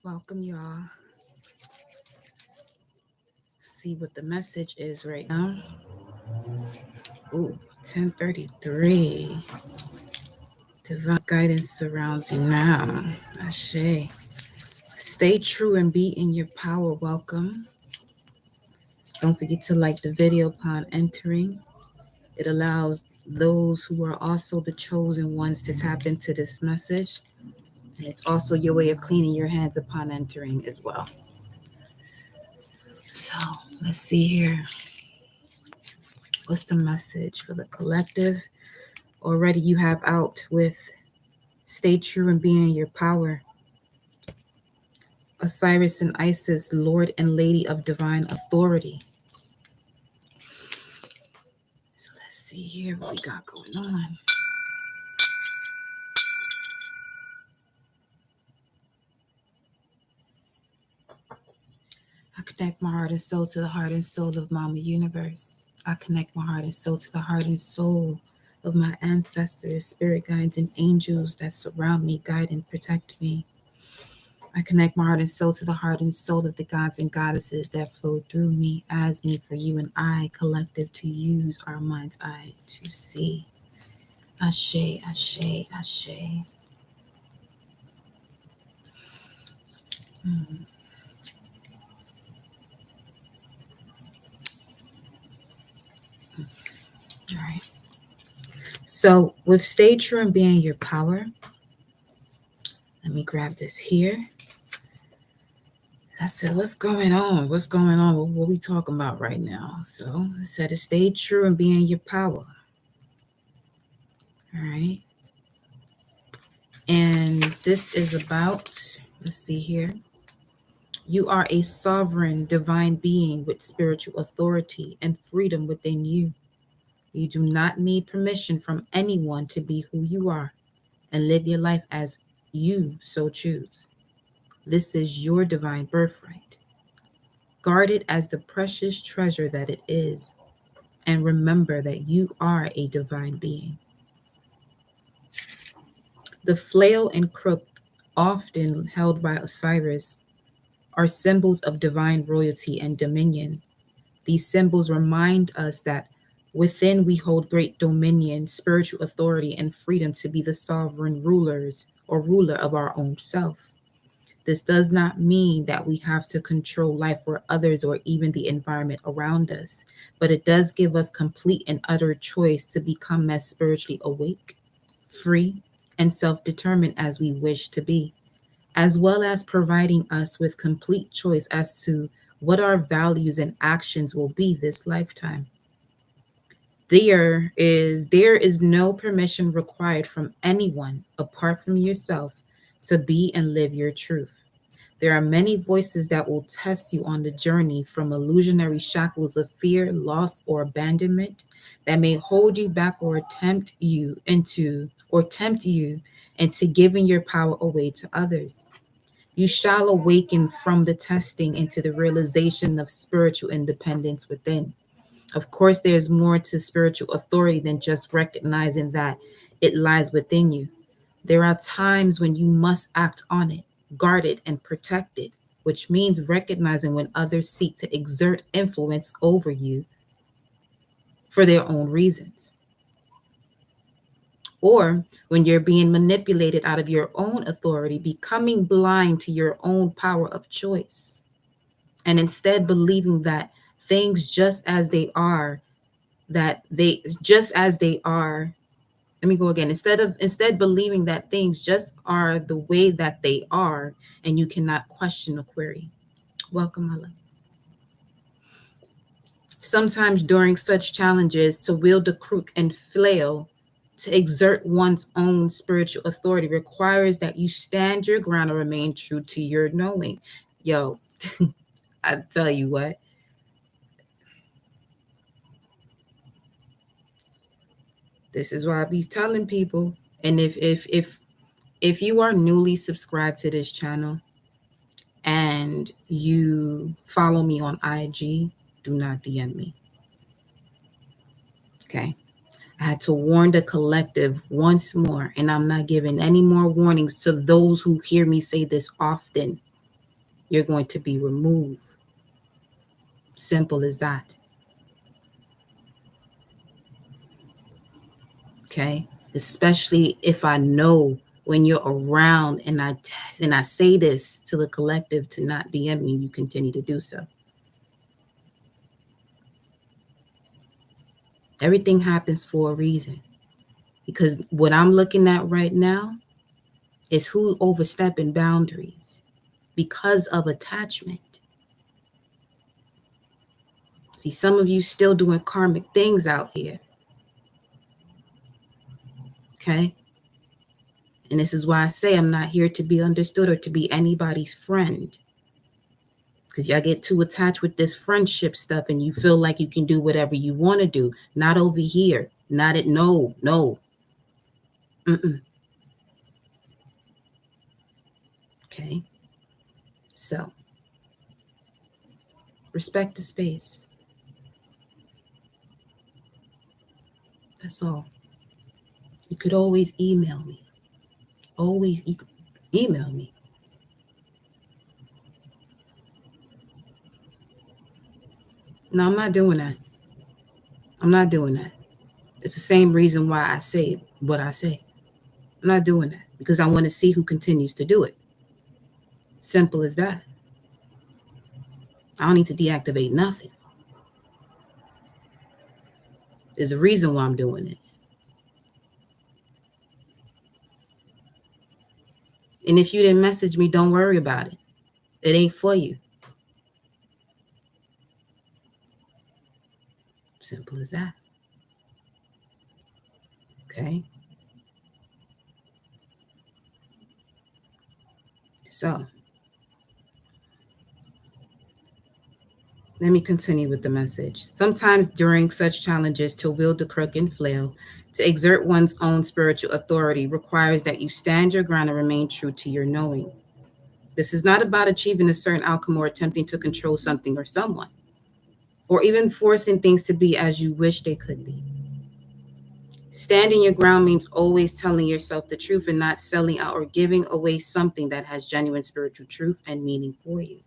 Welcome, y'all. See what the message is right now. Ooh, 10:33. Divine guidance surrounds you now. Ashe. Stay true and be in your power. Welcome. Don't forget to like the video upon entering. It allows those who are also the chosen ones to tap into this message. And it's also your way of cleaning your hands upon entering as well. So let's see here. What's the message for the collective? Already you have out with stay true and be in your power. Osiris and Isis, Lord and Lady of Divine Authority. So let's see here what we got going on. I connect my heart and soul to the heart and soul of Mama Universe. I connect my heart and soul to the heart and soul of my ancestors, spirit guides, and angels that surround me, guide, and protect me. I connect my heart and soul to the heart and soul of the gods and goddesses that flow through me, as me, for you and I, collective, to use our mind's eye to see. Ashe, ashe, ashe. All right. So with stay true and be in your power, let me grab this here. I said, what's going on? What's going on? What we talking about right now? So I said to stay true and be in your power. All right. And this is about, let's see here. You are a sovereign divine being with spiritual authority and freedom within you. You do not need permission from anyone to be who you are and live your life as you so choose. This is your divine birthright. Guard it as the precious treasure that it is, and remember that you are a divine being. The flail and crook, often held by Osiris, are symbols of divine royalty and dominion. These symbols remind us that within we hold great dominion, spiritual authority, and freedom to be the sovereign rulers or ruler of our own self. This does not mean that we have to control life or others or even the environment around us, but it does give us complete and utter choice to become as spiritually awake, free, and self-determined as we wish to be, as well as providing us with complete choice as to what our values and actions will be this lifetime. There is no permission required from anyone apart from yourself to be and live your truth. There are many voices that will test you on the journey, from illusionary shackles of fear, loss, or abandonment that may hold you back or tempt you into giving your power away to others. You shall awaken from the testing into the realization of spiritual independence within. Of course, there's more to spiritual authority than just recognizing that it lies within you. There are times when you must act on it, guard it, and protect it, which means recognizing when others seek to exert influence over you for their own reasons, or when you're being manipulated out of your own authority, becoming blind to your own power of choice, and instead believing that things just as they are, let me go again. Instead believing that things just are the way that they are, and you cannot question a query. Welcome, my love. Sometimes during such challenges, to wield the crook and flail, to exert one's own spiritual authority, requires that you stand your ground and remain true to your knowing. Yo, I tell you what. This is why I be telling people. And if you are newly subscribed to this channel and you follow me on IG, do not DM me. Okay. I had to warn the collective once more, and I'm not giving any more warnings to those who hear me say this often. you're going to be removed. Simple as that. Okay? Especially if I know when you're around and I say this to the collective to not DM me, you continue to do so. Everything happens for a reason. Because what I'm looking at right now is who overstepping boundaries because of attachment. See, some of you still doing karmic things out here. Okay? And this is why I say I'm not here to be understood or to be anybody's friend. Because y'all get too attached with this friendship stuff and you feel like you can do whatever you want to do. Not over here. Not at no. Okay. So, respect the space. That's all. You could always email me. Always email me. No, I'm not doing that. I'm not doing that. It's the same reason why I say what I say. I'm not doing that because I want to see who continues to do it. Simple as that. I don't need to deactivate nothing. There's a reason why I'm doing this. And if you didn't message me, don't worry about it. It ain't for you. Simple as that. Okay. So, let me continue with the message. Sometimes during such challenges, to wield the crook and flail, to exert one's own spiritual authority requires that you stand your ground and remain true to your knowing. This is not about achieving a certain outcome or attempting to control something or someone, or even forcing things to be as you wish they could be. Standing your ground means always telling yourself the truth and not selling out or giving away something that has genuine spiritual truth and meaning for you.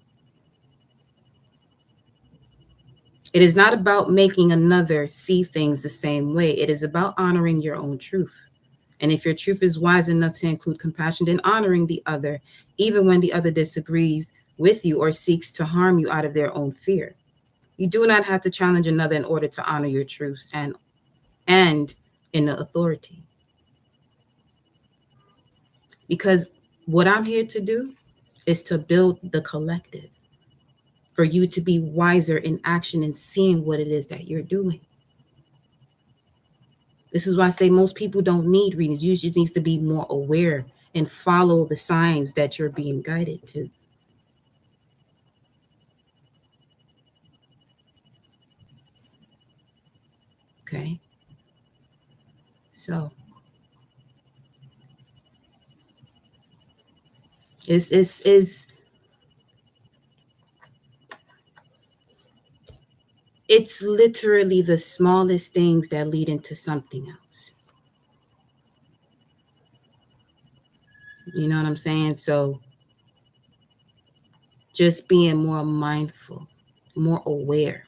It is not about making another see things the same way. It is about honoring your own truth. And if your truth is wise enough to include compassion, then honoring the other, even when the other disagrees with you or seeks to harm you out of their own fear. You do not have to challenge another in order to honor your truths and in the authority. Because what I'm here to do is to build the collective, for you to be wiser in action and seeing what it is that you're doing. This is why I say most people don't need readings. You just need to be more aware and follow the signs that you're being guided to. Okay. So it's literally the smallest things that lead into something else. You know what I'm saying? So just being more mindful, more aware.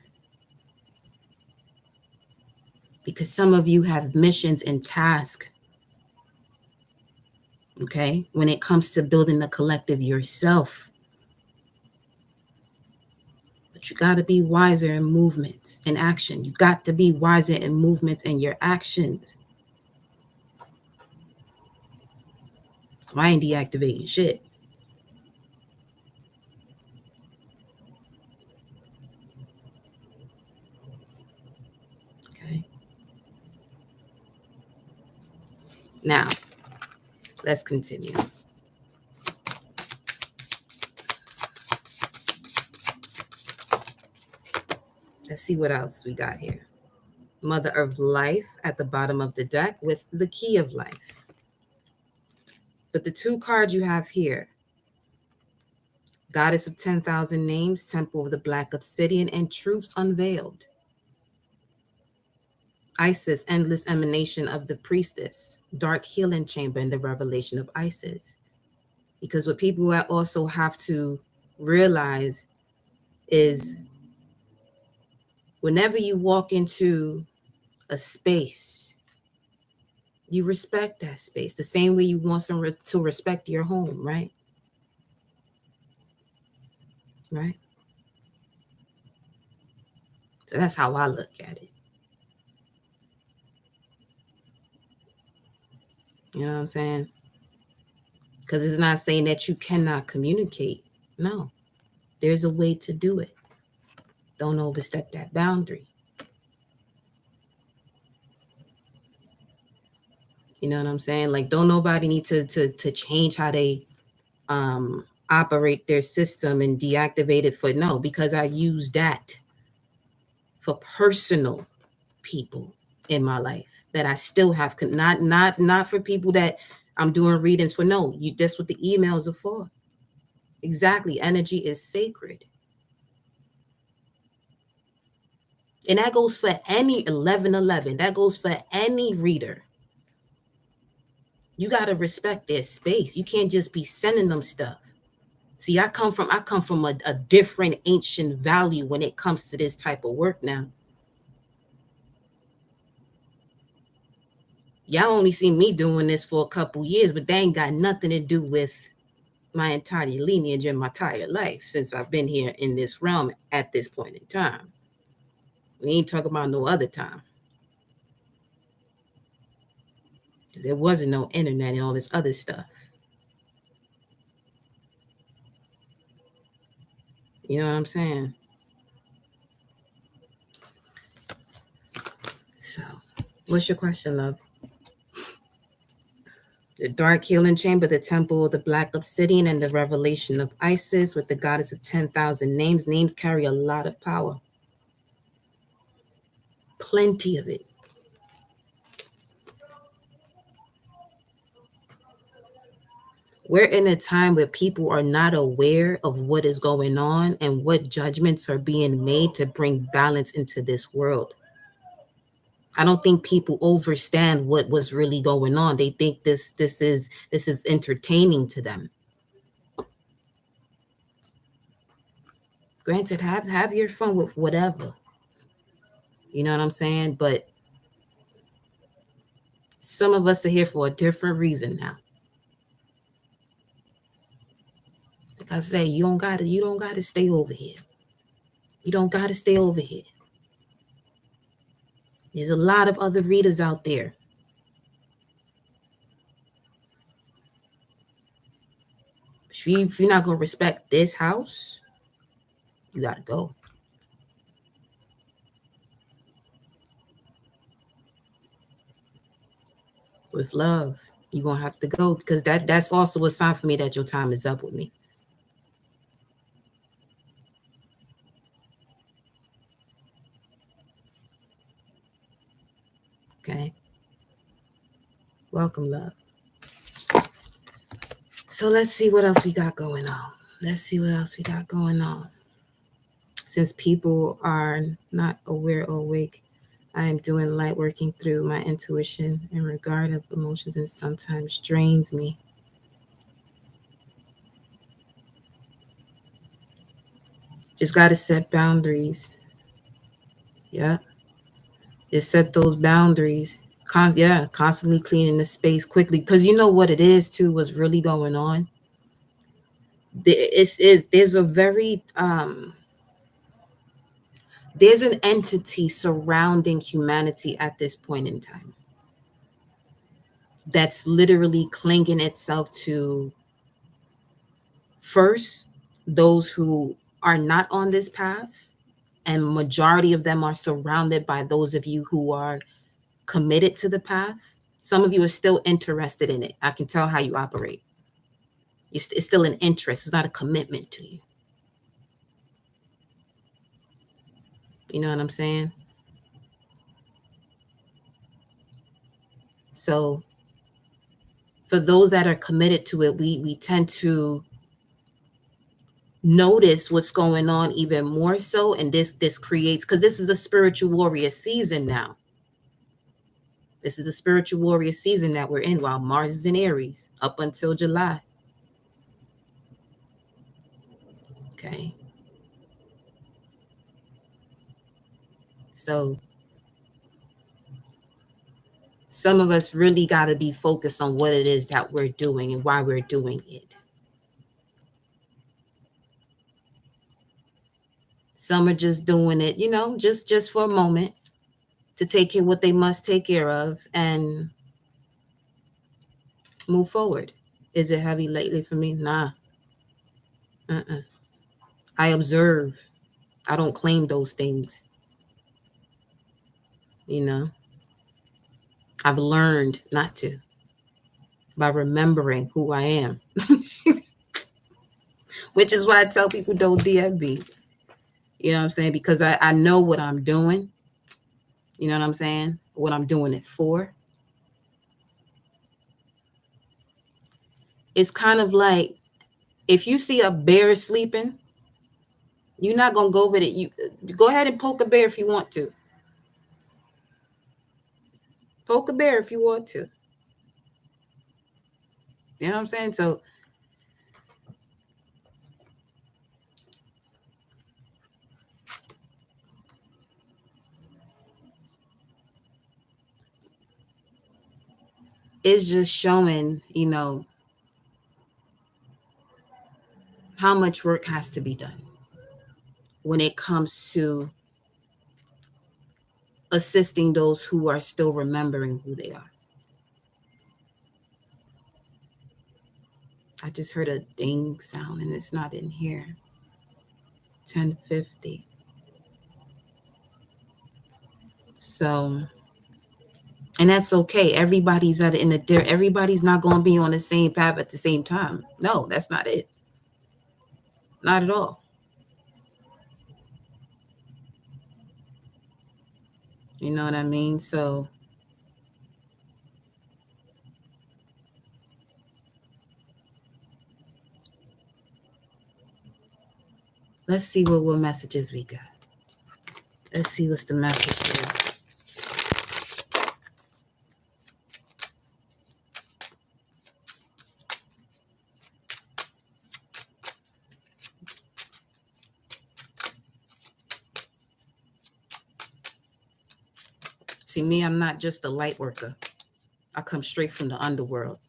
Because some of you have missions and tasks, okay, when it comes to building the collective yourself. But you got to be wiser in movements and action. You got to be wiser in movements and your actions. So I ain't deactivating shit. Okay. Now, let's continue. Let's see what else we got here. Mother of Life at the bottom of the deck with the Key of Life. But the two cards you have here, Goddess of 10,000 Names, Temple of the Black Obsidian, and Truths Unveiled. Isis, Endless Emanation of the Priestess, Dark Healing Chamber, and the Revelation of Isis. Because what people also have to realize is whenever you walk into a space, you respect that space the same way you want to respect your home, right? Right. So that's how I look at it. You know what I'm saying? Because it's not saying that you cannot communicate. No, there's a way to do it. Don't overstep that boundary. You know what I'm saying? Like, don't nobody need to change how they operate their system and deactivate it for no, because I use that for personal people in my life that I still have not for people that I'm doing readings for. No, you that's what the emails are for. Exactly. Energy is sacred. And that goes for any 1111. That goes for any reader. You got to respect their space. You can't just be sending them stuff. See, I come from a different ancient value when it comes to this type of work now. Y'all only see me doing this for a couple years, but they ain't got nothing to do with my entire lineage and my entire life since I've been here in this realm at this point in time. We ain't talking about no other time. There wasn't no internet and all this other stuff. You know what I'm saying? So, what's your question, love? The dark healing chamber, the temple of the black obsidian, and the revelation of Isis with the goddess of 10,000 names. Names carry a lot of power. Plenty of it. We're in a time where people are not aware of what is going on and what judgments are being made to bring balance into this world. I don't think people understand what was really going on. They think this is entertaining to them. Granted, have your fun with whatever. You know what I'm saying? But some of us are here for a different reason now. Like I say, you don't gotta stay over here. You don't gotta stay over here. There's a lot of other readers out there. If you're not gonna respect this house, you gotta go. With love, you're gonna have to go because that's also a sign for me that your time is up with me. Okay. Welcome, love. So let's see what else we got going on. Since people are not aware or awake, I am doing light working through my intuition in regard of emotions and sometimes drains me. Just got to set boundaries. Yeah. Just set those boundaries. Constantly cleaning the space quickly. Because you know what it is, too, what's really going on? There's a very... there's an entity surrounding humanity at this point in time that's literally clinging itself to, first, those who are not on this path, and majority of them are surrounded by those of you who are committed to the path. Some of you are still interested in it. I can tell how you operate. It's still an interest. It's not a commitment to you. You know what I'm saying? So for those that are committed to it, we tend to notice what's going on even more so. And this creates, because this is a spiritual warrior season now. This is a spiritual warrior season that we're in while Mars is in Aries up until July. Okay. So some of us really got to be focused on what it is that we're doing and why we're doing it. Some are just doing it, just for a moment to take care of what they must take care of and move forward. Is it heavy lately for me? Nah. I observe. I don't claim those things. I've learned not to by remembering who I am. Which is why I tell people don't DM me. You know what I'm saying? Because I know what I'm doing. You know what I'm saying? What I'm doing it for. It's kind of like if you see a bear sleeping, you're not going to go over it. You go ahead and poke a bear if you want to. Poke a bear if you want to. You know what I'm saying? So it's just showing, how much work has to be done when it comes to assisting those who are still remembering who they are. I just heard a ding sound and it's not in here. 10:50. So, and that's okay. Everybody's everybody's not going to be on the same path at the same time. No, that's not it. Not at all. You know what I mean? So let's see what messages we got. Let's see what's the message here. See, me, I'm not just a light worker. I come straight from the underworld.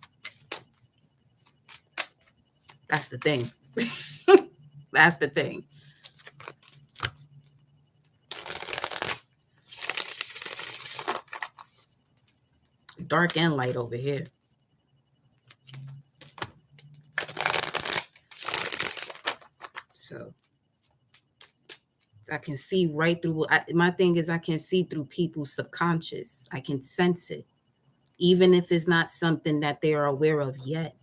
That's the thing. That's the thing. Dark and light over here. So I can see right through. My thing is I can see through people's subconscious. I can sense it, even if it's not something that they are aware of yet,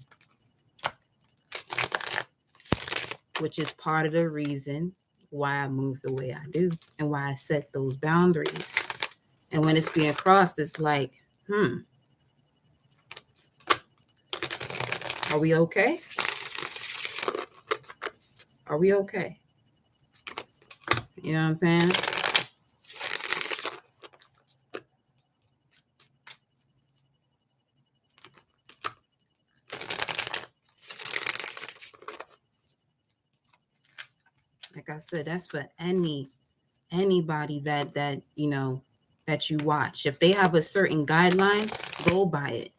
which is part of the reason why I move the way I do and why I set those boundaries. And when it's being crossed, it's like, are we okay? Are we okay? You know what I'm saying? Like I said, that's for anybody that that you watch. If they have a certain guideline, go by it.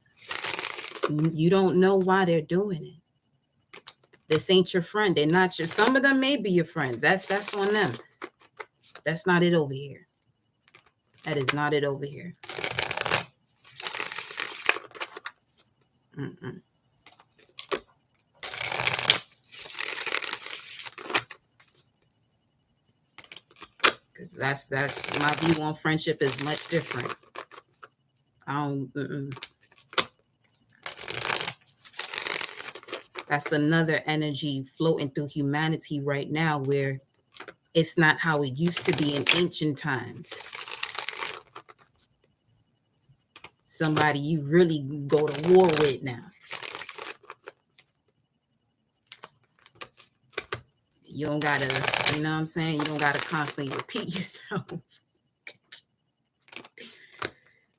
You don't know why they're doing it. This ain't your friend. They're not your. Some of them may be your friends. That's on them. That's not it over here. That is not it over here. Because that's my view on friendship is much different. That's another energy floating through humanity right now where it's not how it used to be in ancient times. Somebody you really go to war with now. You don't gotta, you know what I'm saying? You don't gotta constantly repeat yourself.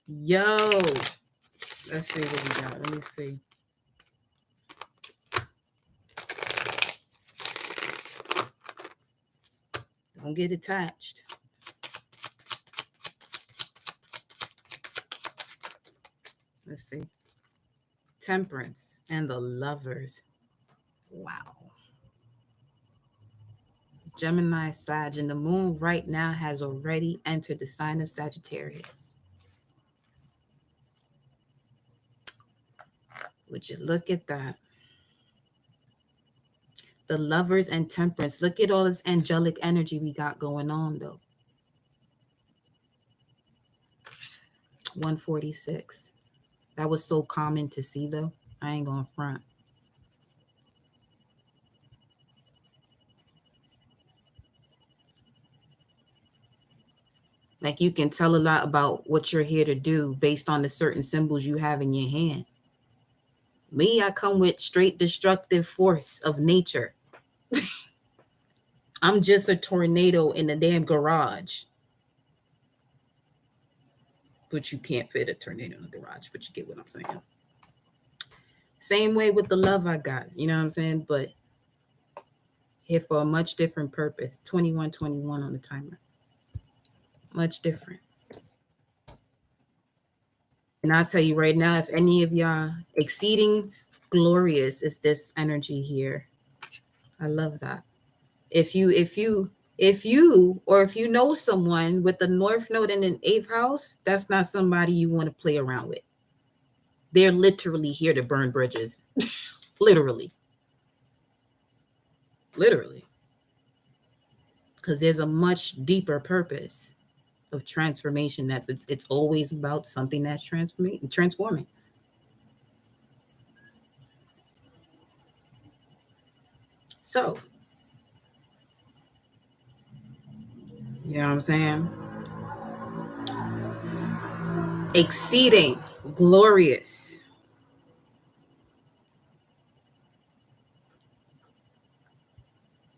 Yo, let's see what we got. Let me see. Don't get attached. Let's see. Temperance and the Lovers. Wow. Gemini, Sag, and the moon right now has already entered the sign of Sagittarius. Would you look at that? The Lovers and Temperance. Look at all this angelic energy we got going on, though. 146. That was so common to see, though. I ain't going front. Like, you can tell a lot about what you're here to do based on the certain symbols you have in your hand. Me, I come with straight destructive force of nature. I'm just a tornado in the damn garage. But you can't fit a tornado in the garage, but you get what I'm saying. Same way with the love I got, you know what I'm saying? But here for a much different purpose. 2121 on the timer. Much different. And I'll tell you right now, if any of y'all, exceeding glorious is this energy here. I love that. If you know someone with the North Node in an 8th house, that's not somebody you want to play around with. They're literally here to burn bridges. Literally. Because there's a much deeper purpose of transformation. It's always about something that's transforming. So, you know what I'm saying? Exceeding glorious.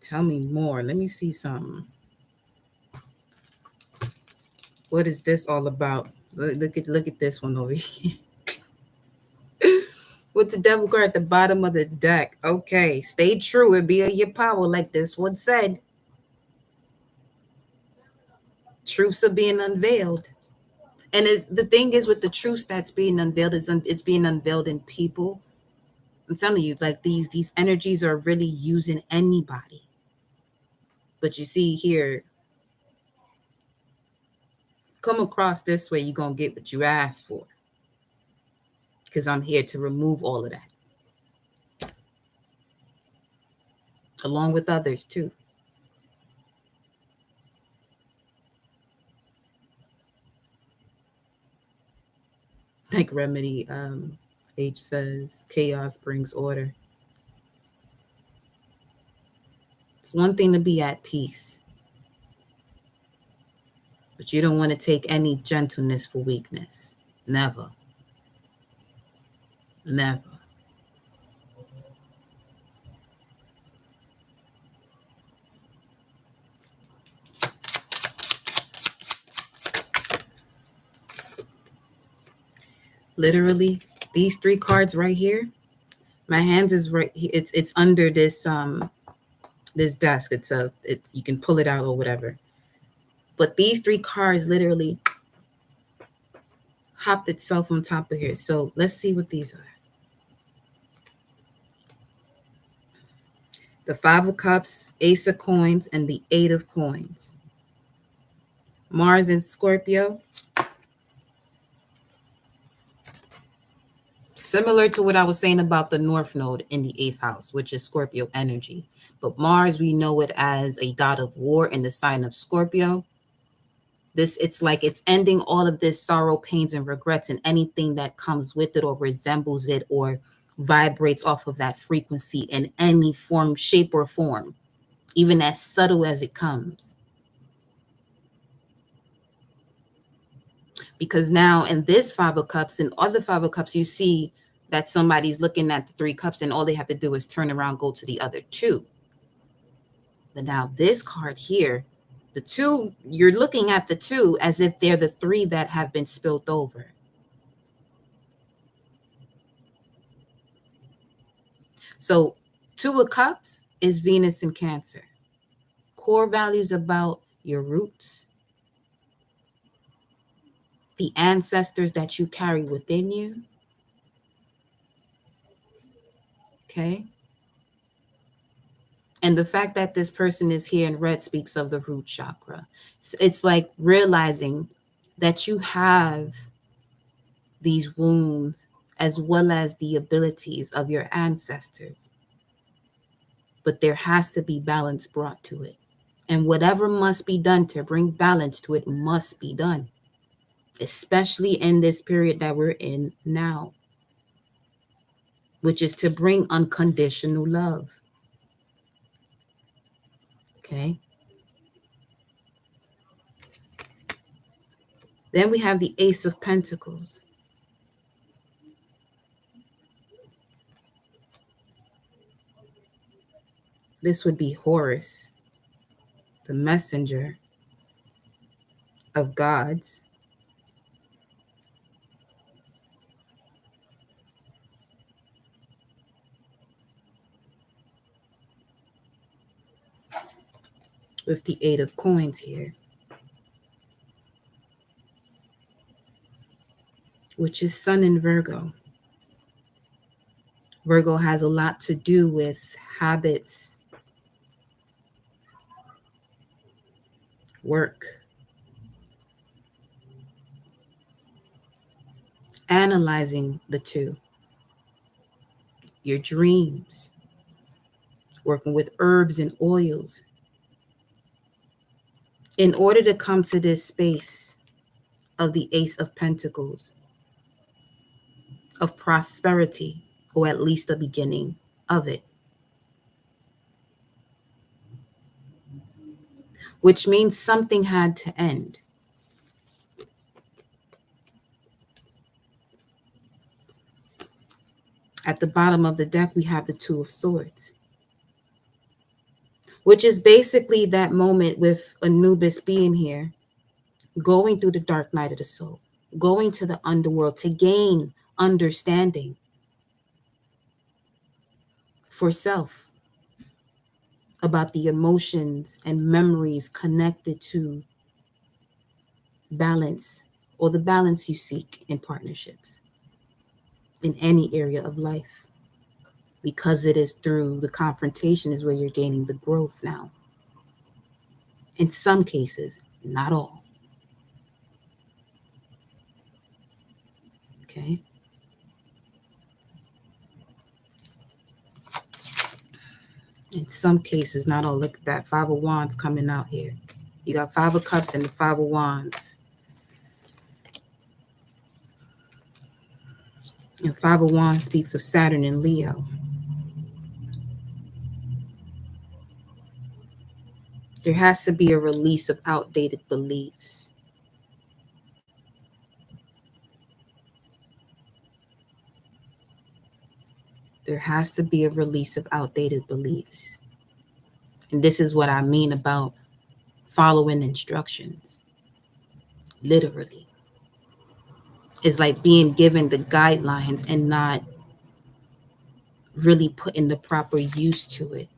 Tell me more. Let me see something. What is this all about? Look at this one over here. With the devil card at the bottom of the deck. Okay, stay true and be of your power, like this one said. Truths are being unveiled. And the thing is with the truths that's being unveiled, it's being unveiled in people. I'm telling you, like these energies are really using anybody. But you see here, come across this way, you're going to get what you asked for. Because I'm here to remove all of that. Along with others, too. Like Remedy H says, chaos brings order. It's one thing to be at peace. But you don't want to take any gentleness for weakness. Never. Never. Literally, these 3 cards right here, my hands is right. It's under this this desk. It's you can pull it out or whatever. But these 3 cards literally hopped itself on top of here. So let's see what these are. The 5 of Cups, Ace of Coins, and the 8 of Coins. Mars in Scorpio. Similar to what I was saying about the North Node in the 8th house, which is Scorpio energy. But Mars, we know it as a god of war in the sign of Scorpio. It's like it's ending all of this sorrow, pains, and regrets, and anything that comes with it or resembles it or vibrates off of that frequency in any form, shape, or form, even as subtle as it comes. Because now in this 5 of Cups and other 5 of Cups, you see that somebody's looking at the 3 cups and all they have to do is turn around, go to the other 2. But now this card here, the 2, you're looking at the 2 as if they're the 3 that have been spilled over. So 2 of Cups is Venus in Cancer. core values about your roots, the ancestors that you carry within you. Okay. And the fact that this person is here in red speaks of the root chakra. It's like realizing that you have these wounds as well as the abilities of your ancestors. But there has to be balance brought to it. And whatever must be done to bring balance to it must be done, especially in this period that we're in now, which is to bring unconditional love. Okay. Then we have the Ace of Pentacles. This would be Horus, the messenger of gods. With the Eight of Coins here, which is Sun in Virgo. Virgo has a lot to do with habits, work, analyzing the two, your dreams, working with herbs and oils. In order to come to this space of the Ace of Pentacles, of prosperity, or at least the beginning of it, which means something had to end. At the bottom of the deck, we have the Two of Swords, which is basically that moment with Anubis being here, going through the dark night of the soul, going to the underworld to gain understanding for self about the emotions and memories connected to balance, or the balance you seek in partnerships in any area of life, because it is through the confrontation is where you're gaining the growth now. In some cases, not all. Okay. In some cases, not all. Look at that Five of Wands coming out here. You got Five of Cups and the Five of Wands. And Five of Wands speaks of Saturn and Leo. There has to be a release of outdated beliefs. There has to be a release of outdated beliefs. And this is what I mean about following instructions. Literally. It's like being given the guidelines and not really putting the proper use to it.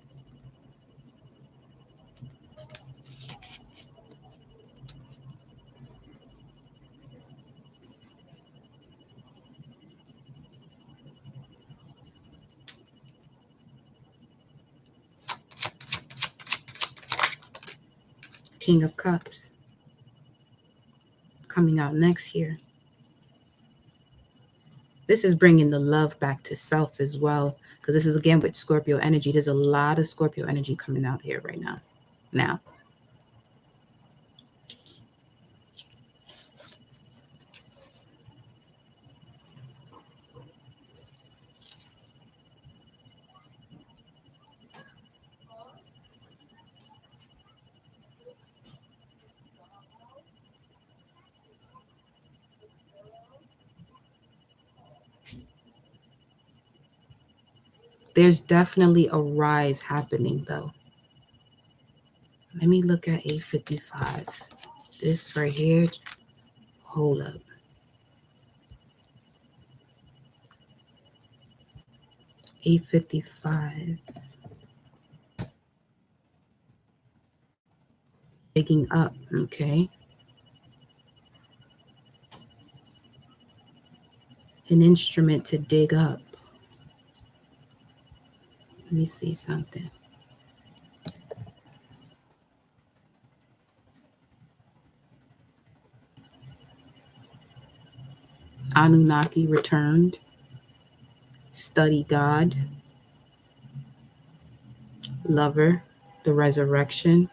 King of Cups coming out next here. This is bringing the love back to self as well, because this is again with Scorpio energy. There's a lot of Scorpio energy coming out here right now. There's definitely a rise happening though. Let me look at 855. This right here, hold up. 855. Digging up, okay? An instrument to dig up. Let me see something. Anunnaki returned, study God, lover, the resurrection,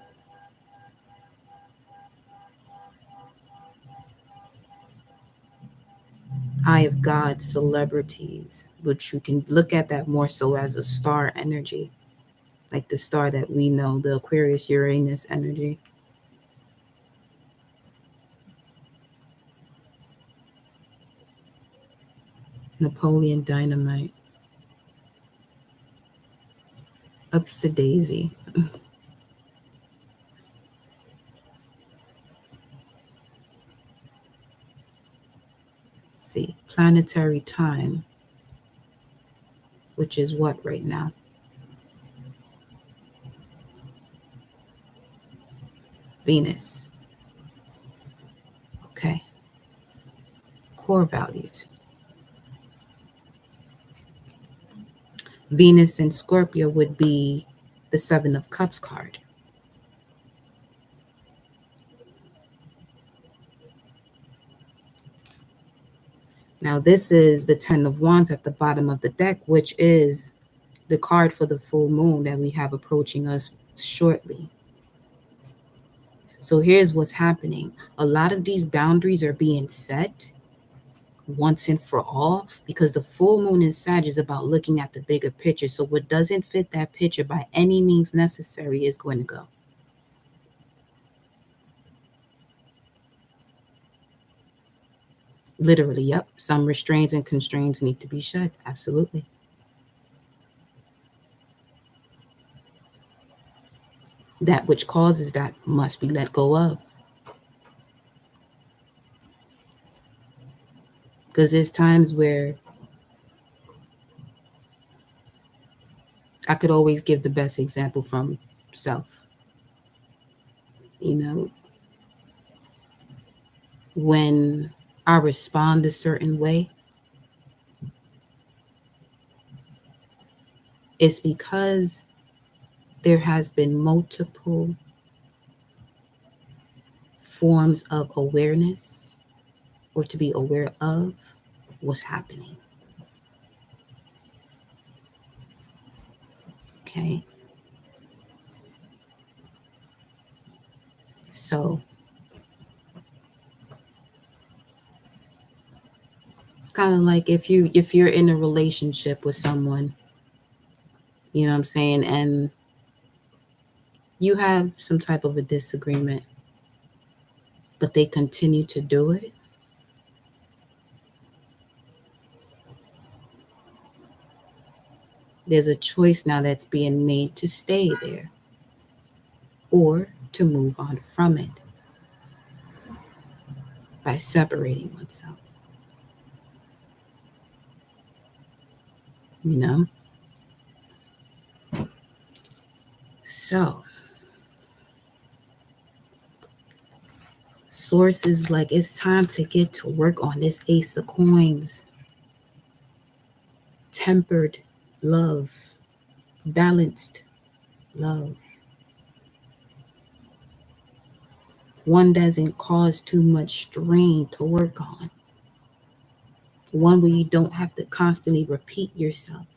eye of God, celebrities, which you can look at that more so as a star energy, like the star that we know, the Aquarius Uranus energy. Napoleon Dynamite, Ups a Daisy. See, planetary time, which is what right now? Venus. Okay. Core values. Venus in Scorpio would be the Seven of Cups card. Now, this is the Ten of Wands at the bottom of the deck, which is the card for the full moon that we have approaching us shortly. So here's what's happening. A lot of these boundaries are being set once and for all because the full moon in Sag is about looking at the bigger picture. So what doesn't fit that picture by any means necessary is going to go. Literally, yep. Some restraints and constraints need to be shed. Absolutely. That which causes that must be let go of. Because there's times where I could always give the best example from self. You know, when I respond a certain way, it's because there has been multiple forms of awareness or to be aware of what's happening. Okay. So it's kind of like if you're in a relationship with someone, you know what I'm saying, and you have some type of a disagreement, but they continue to do it. There's a choice now that's being made to stay there or to move on from it by separating oneself. You know? So, sources like it's time to get to work on this Ace of Coins. Tempered love, balanced love. One doesn't cause too much strain to work on. One where you don't have to constantly repeat yourself.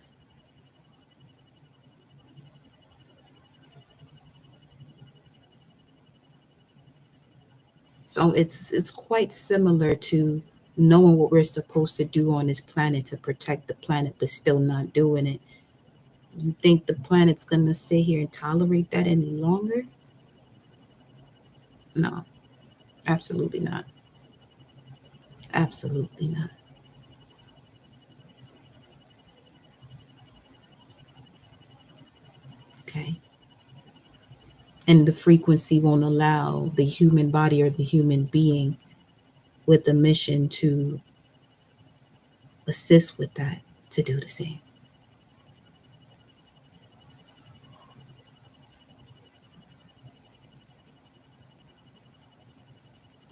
So it's quite similar to knowing what we're supposed to do on this planet to protect the planet, but still not doing it. You think the planet's gonna sit here and tolerate that any longer? No, absolutely not. Absolutely not. Okay. And the frequency won't allow the human body or the human being with the mission to assist with that to do the same.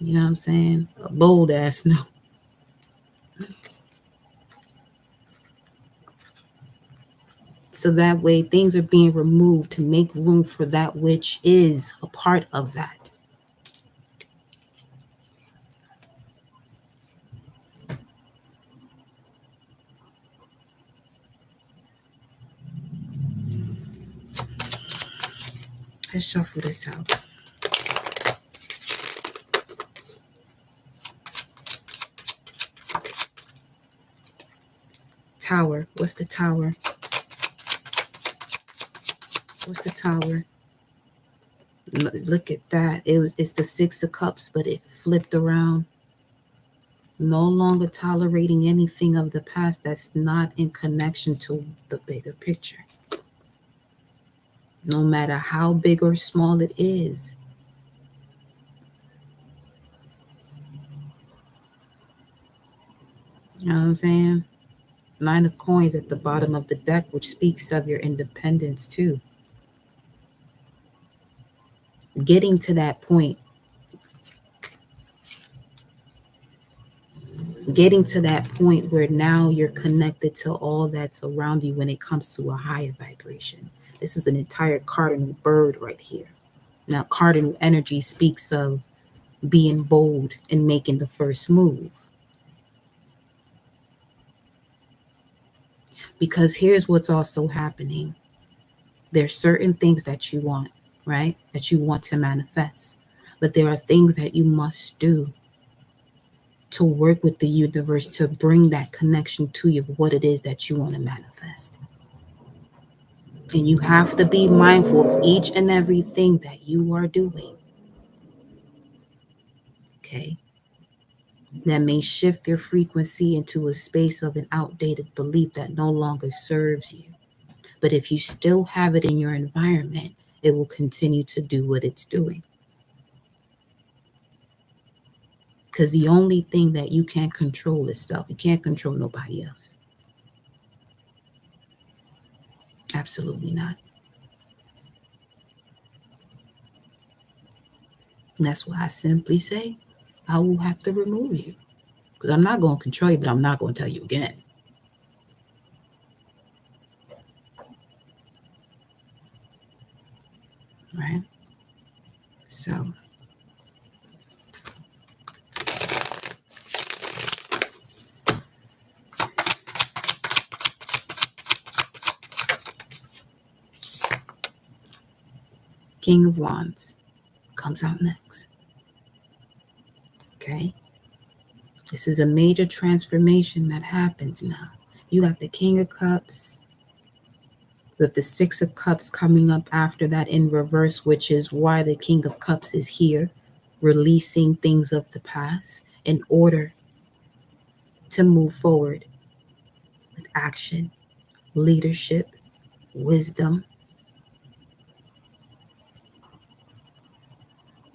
You know what I'm saying? A bold ass no. So that way things are being removed to make room for that which is a part of that. Let's shuffle this out. Tower. What's the tower? What's the tower? Look at that. It's the Six of Cups, but it flipped around. No longer tolerating anything of the past that's not in connection to the bigger picture. No matter how big or small it is. You know what I'm saying? Nine of Coins at the bottom of the deck, which speaks of your independence too. Getting to that point. Getting to that point where now you're connected to all that's around you when it comes to a higher vibration. This is an entire cardinal bird right here. Now, cardinal energy speaks of being bold and making the first move. Because here's what's also happening. There's certain things that you want, right? That you want to manifest. But there are things that you must do to work with the universe to bring that connection to you of what it is that you want to manifest. And you have to be mindful of each and everything that you are doing. Okay? That may shift your frequency into a space of an outdated belief that no longer serves you. But if you still have it in your environment, it will continue to do what it's doing. Because the only thing that you can't control is self. You can't control nobody else. Absolutely not. And that's why I simply say, I will have to remove you. Because I'm not going to control you, but I'm not going to tell you again. Right? So, King of Wands comes out next. Okay? This is a major transformation that happens now. You got the King of Cups with the Six of Cups coming up after that in reverse, which is why the King of Cups is here, releasing things of the past in order to move forward with action, leadership, wisdom.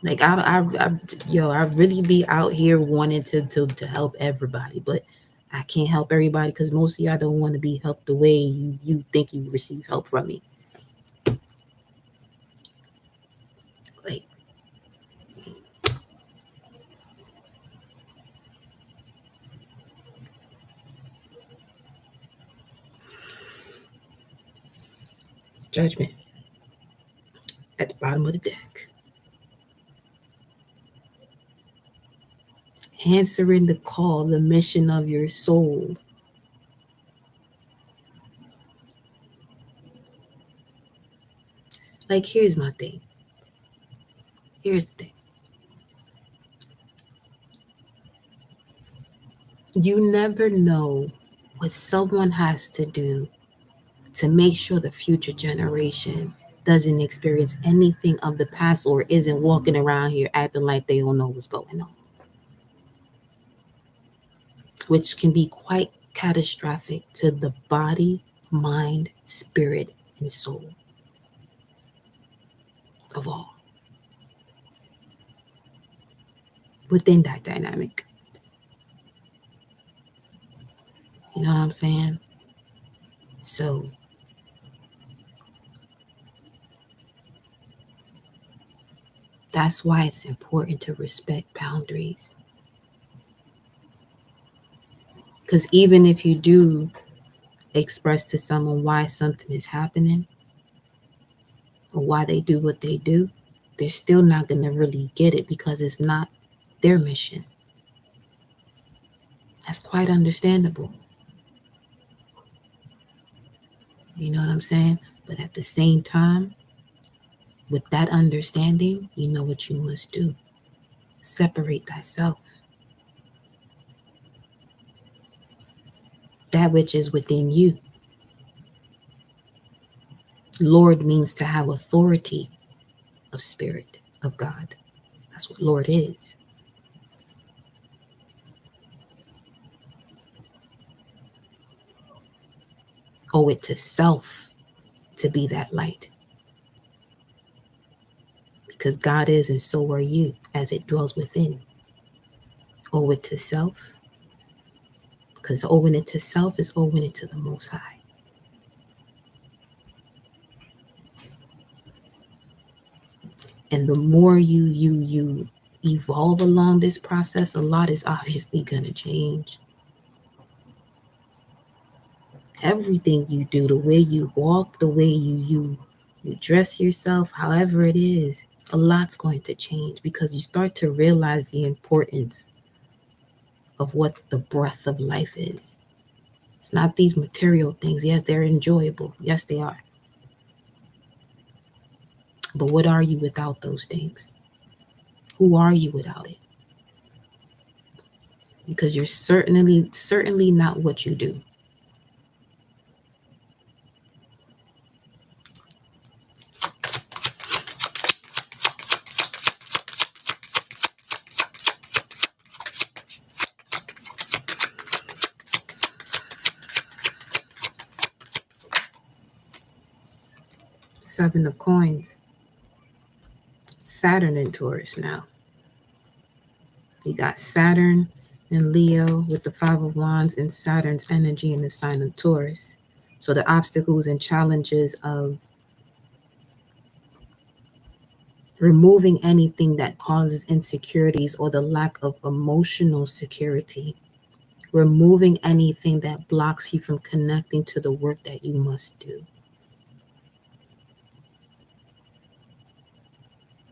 Like I really be out here wanting to help everybody, but I can't help everybody because most of y'all don't want to be helped the way you think you receive help from me. Like, Judgment at the bottom of the deck. Answering the call, the mission of your soul. Like, here's my thing. Here's the thing. You never know what someone has to do to make sure the future generation doesn't experience anything of the past or isn't walking around here acting like they don't know what's going on, which can be quite catastrophic to the body, mind, spirit, and soul of all within that dynamic. You know what I'm saying? So That's why it's important to respect boundaries. Because even if you do express to someone why something is happening or why they do what they do, they're still not going to really get it because it's not their mission. That's quite understandable. You know what I'm saying? But at the same time, with that understanding, you know what you must do. Separate thyself. That which is within you. Lord means to have authority of spirit, of God. That's what Lord is. Owe it to self to be that light. Because God is, and so are you, as it dwells within. Owe it to self. Because owing it to self is owing it to the Most High. And the more you evolve along this process, a lot is obviously going to change. Everything you do, the way you walk, the way you dress yourself, however it is, a lot's going to change because you start to realize the importance of what the breath of life is. It's not these material things. Yeah, they're enjoyable. Yes, they are. But what are you without those things? Who are you without it? Because you're certainly not what you do. Seven of Coins. Saturn in Taurus now. You got Saturn and Leo with the Five of Wands and Saturn's energy in the sign of Taurus. So the obstacles and challenges of removing anything that causes insecurities or the lack of emotional security. Removing anything that blocks you from connecting to the work that you must do.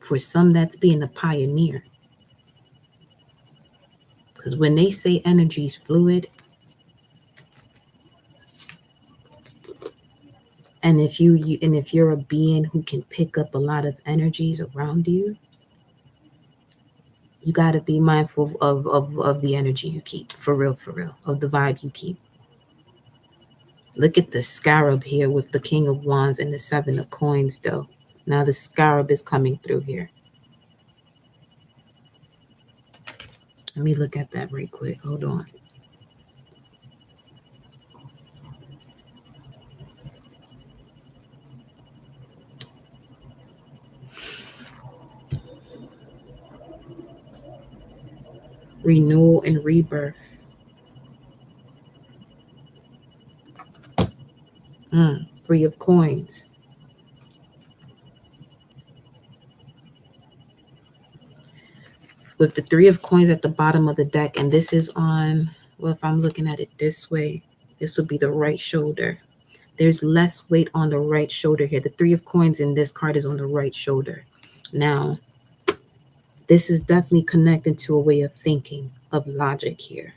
For some, that's being a pioneer. Because when they say energy is fluid, and if you're a being who can pick up a lot of energies around you, you got to be mindful of the energy you keep, for real, of the vibe you keep. Look at the scarab here with the King of Wands and the Seven of Coins, though. Now the scarab is coming through here. Let me look at that right quick. Hold on. Renewal and rebirth. Three of Coins. With the Three of Coins at the bottom of the deck, and this is on, well, if I'm looking at it this way, this will be the right shoulder. There's less weight on the right shoulder here. The Three of Coins in this card is on the right shoulder. Now, this is definitely connected to a way of thinking, of logic here.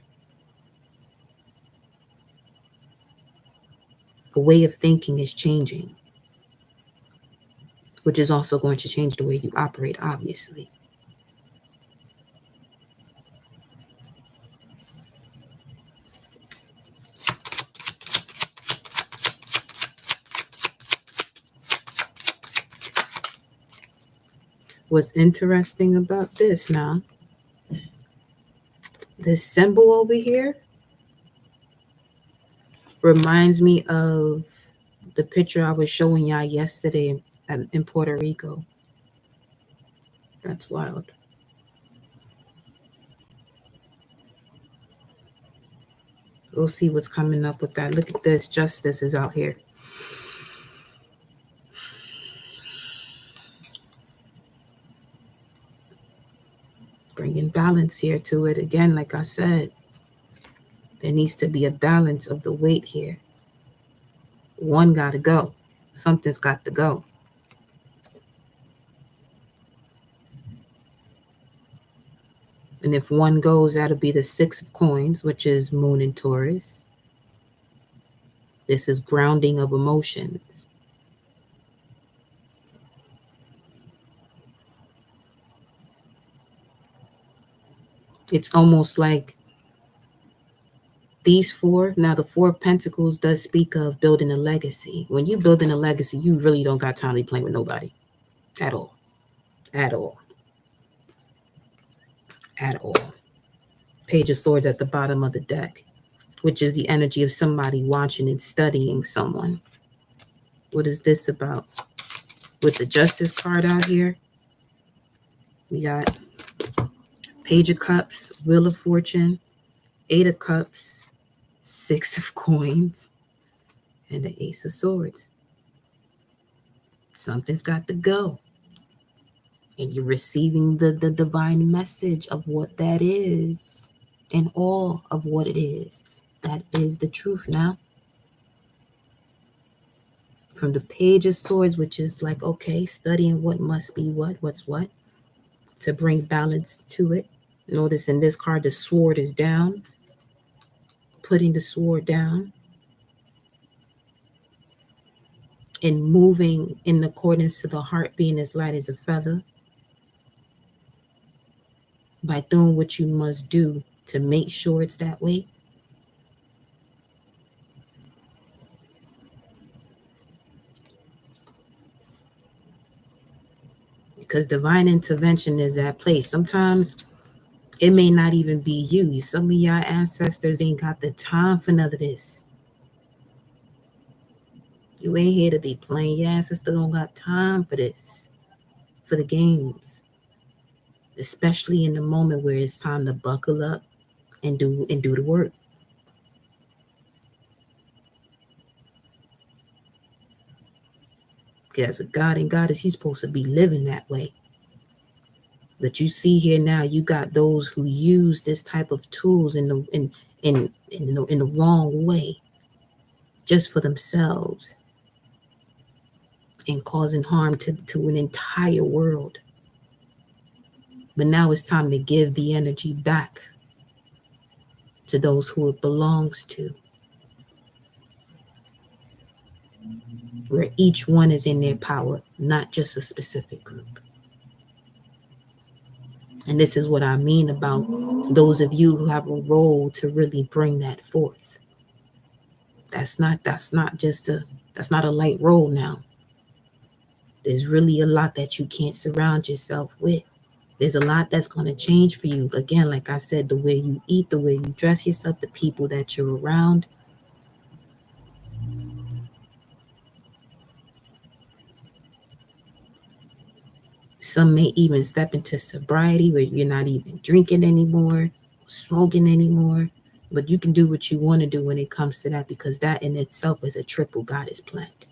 The way of thinking is changing, which is also going to change the way you operate, obviously. What's interesting about this now, this symbol over here reminds me of the picture I was showing y'all yesterday in Puerto Rico. That's wild. We'll see what's coming up with that. Look at this. Justice is out here. balance here to it. Again, like I said, there needs to be a balance of the weight here. One got to go. Something's got to go. And if one goes, that'll be the Six of Coins, which is Moon in Taurus. This is grounding of emotions. It's almost like these four. Now, the Four of Pentacles does speak of building a legacy. When you building a legacy, you really don't got time to be playing with nobody at all. At all. At all. Page of Swords at the bottom of the deck, which is the energy of somebody watching and studying someone. What is this about? With the Justice card out here, we got Page of Cups, Wheel of Fortune, Eight of Cups, Six of Coins, and the Ace of Swords. Something's got to go. And you're receiving the divine message of what that is and all of what it is. That is the truth now. From the Page of Swords, which is like, okay, studying what must be what's what, to bring balance to it. Notice in this card, the sword is down. Putting the sword down. And moving in accordance to the heart being as light as a feather. By doing what you must do to make sure it's that way. Because divine intervention is at play. Sometimes it may not even be you. Some of y'all ancestors ain't got the time for none of this. You ain't here to be playing. Your ancestors don't got time for this, for the games. Especially in the moment where it's time to buckle up and do the work. As a god and goddess, you're supposed to be living that way. But you see here now, you got those who use this type of tools in the wrong way, just for themselves, and causing harm to an entire world. But now it's time to give the energy back to those who it belongs to, where each one is in their power, not just a specific group. And this is what I mean about those of you who have a role to really bring that forth. That's not a light role now. There's really a lot that you can't surround yourself with. There's a lot that's going to change for you. Again, like I said, the way you eat, the way you dress yourself, the people that you're around. Some may even step into sobriety where you're not even drinking anymore, smoking anymore. But you can do what you want to do when it comes to that, because that in itself is a triple goddess plant.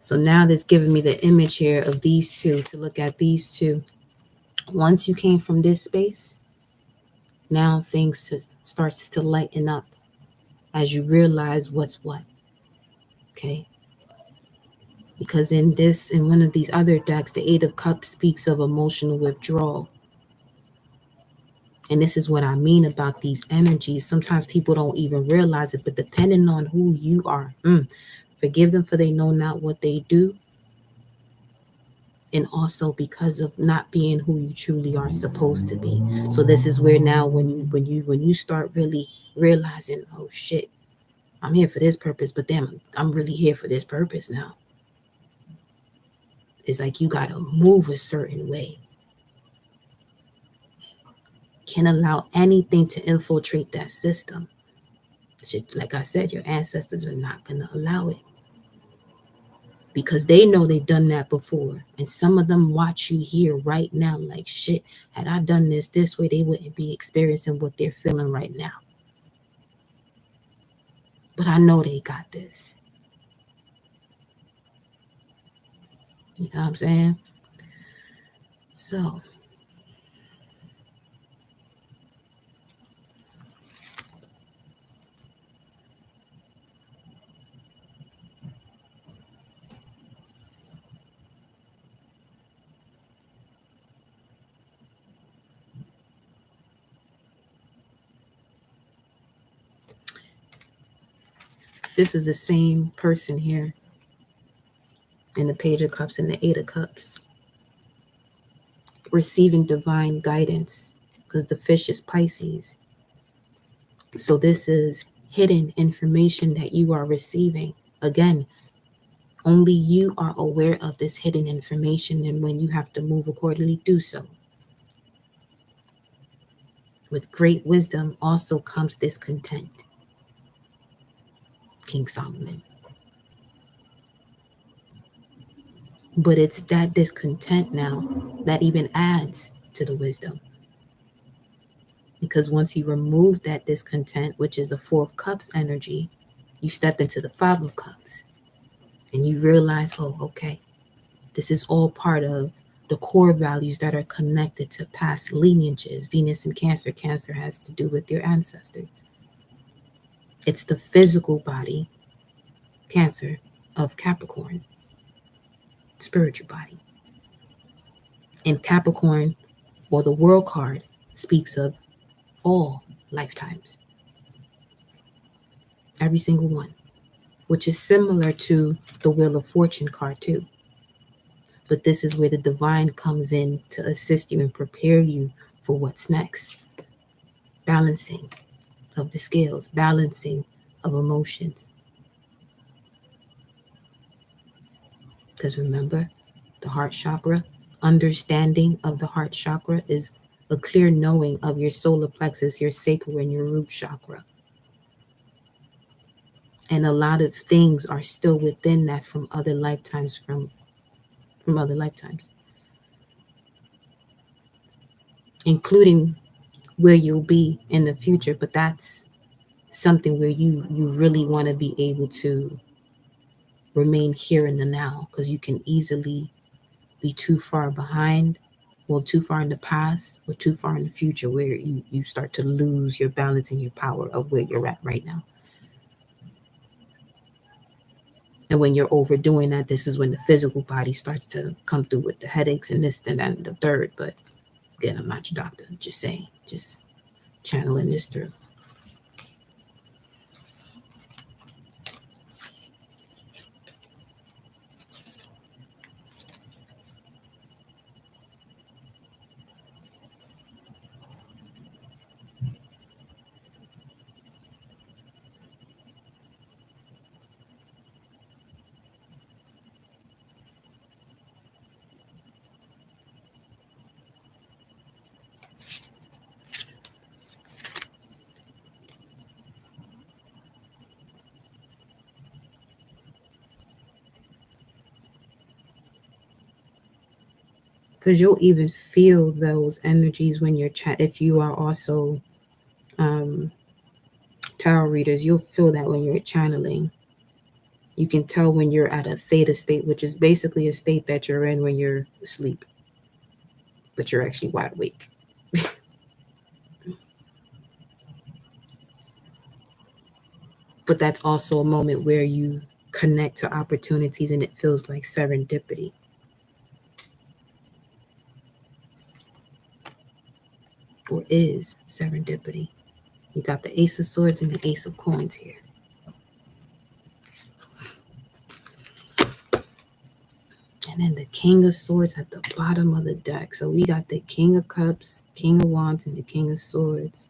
So now that's giving me the image here of these two, to look at these two. Once you came from this space, now things starts to lighten up as you realize what's what. Okay. Because in one of these other decks, the Eight of Cups speaks of emotional withdrawal. And this is what I mean about these energies. Sometimes people don't even realize it, but depending on who you are, forgive them for they know not what they do. And also because of not being who you truly are supposed to be. So this is where now when you start really realizing, oh shit, I'm here for this purpose, but damn, I'm really here for this purpose now. It's like you gotta move a certain way. Can't allow anything to infiltrate that system. Like I said, your ancestors are not gonna allow it, because they know they've done that before. And some of them watch you here right now like, shit, had I done this way, they wouldn't be experiencing what they're feeling right now. But I know they got this. You know what I'm saying? So, this is the same person here in the Page of Cups and the Eight of Cups, receiving divine guidance, because the fish is Pisces. So this is hidden information that you are receiving. Again, only you are aware of this hidden information, and when you have to move accordingly, do so. With great wisdom also comes discontent. King Solomon. But it's that discontent now that even adds to the wisdom. Because once you remove that discontent, which is the Four of Cups energy, you step into the Five of Cups. And you realize, oh, okay, this is all part of the core values that are connected to past lineages. Venus and Cancer. Cancer has to do with your ancestors. It's the physical body, Cancer, of Capricorn, spiritual body. And Capricorn, or the World card, speaks of all lifetimes. Every single one. Which is similar to the Wheel of Fortune card too. But this is where the divine comes in to assist you and prepare you for what's next. Balancing of the scales, balancing of emotions. Because remember, the heart chakra, understanding of the heart chakra is a clear knowing of your solar plexus, your sacral, and your root chakra. And a lot of things are still within that from other lifetimes, from other lifetimes. Including where you'll be in the future, but that's something where you really want to be able to remain here in the now, because you can easily be too far behind, well, too far in the past or too far in the future, where you start to lose your balance and your power of where you're at right now. And when you're overdoing that, this is when the physical body starts to come through with the headaches and this and that and the third. But again, I'm not your doctor, just saying, just channeling this through. Because you'll even feel those energies when you're if you are also tarot readers, you'll feel that when you're channeling. You can tell when you're at a theta state, which is basically a state that you're in when you're asleep, but you're actually wide awake. But that's also a moment where you connect to opportunities and it feels like serendipity. Or is serendipity. You got the Ace of Swords and the Ace of Coins here. And then the King of Swords at the bottom of the deck. So we got the King of Cups, King of Wands, and the King of Swords.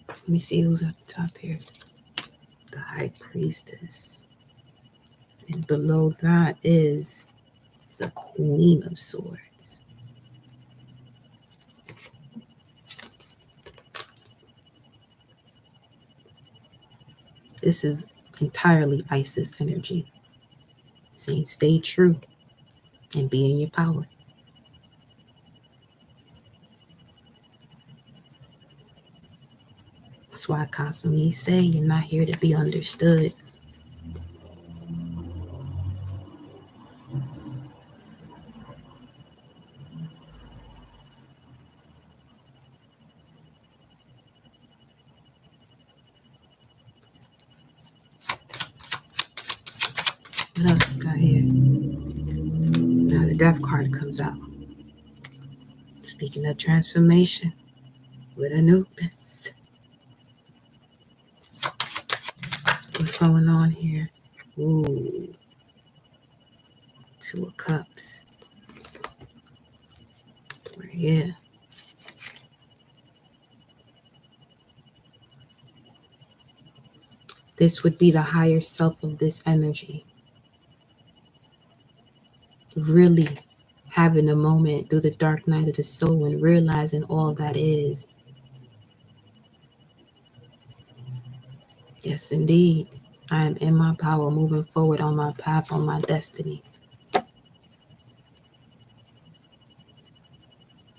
Let me see who's at the top here. The High Priestess. And below that is the Queen of Swords. This is entirely Isis energy. Saying stay true and be in your power. That's why I constantly say you're not here to be understood. Death card comes out. Speaking of transformation with Anubis. What's going on here? Ooh. Two of Cups. We're here. This would be the higher self of this energy. Really having a moment through the dark night of the soul and realizing all that is. Yes, indeed. I am in my power, moving forward on my path, on my destiny.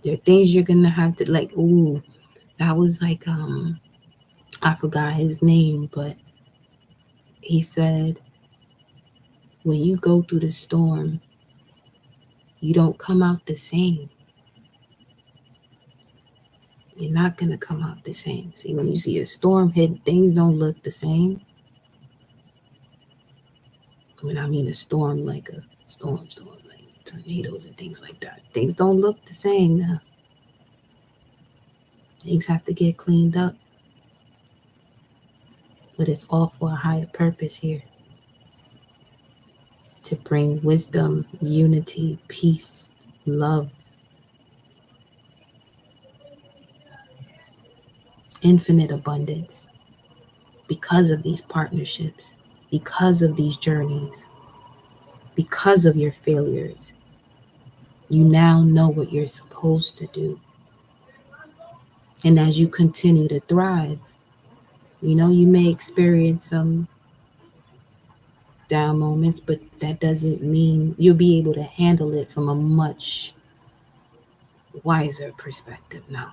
There are things you're gonna have to like, ooh, that was like, I forgot his name, but he said, when you go through the storm, you don't come out the same. You're not gonna come out the same. See, when you see a storm hit, things don't look the same. When I mean a storm, like a storm, like tornadoes and things like that. Things don't look the same now. Things have to get cleaned up. But it's all for a higher purpose here. To bring wisdom, unity, peace, love, infinite abundance. Because of these partnerships, because of these journeys, because of your failures, you now know what you're supposed to do. And as you continue to thrive, you know, you may experience some down moments, but that doesn't mean you'll be able to handle it from a much wiser perspective now.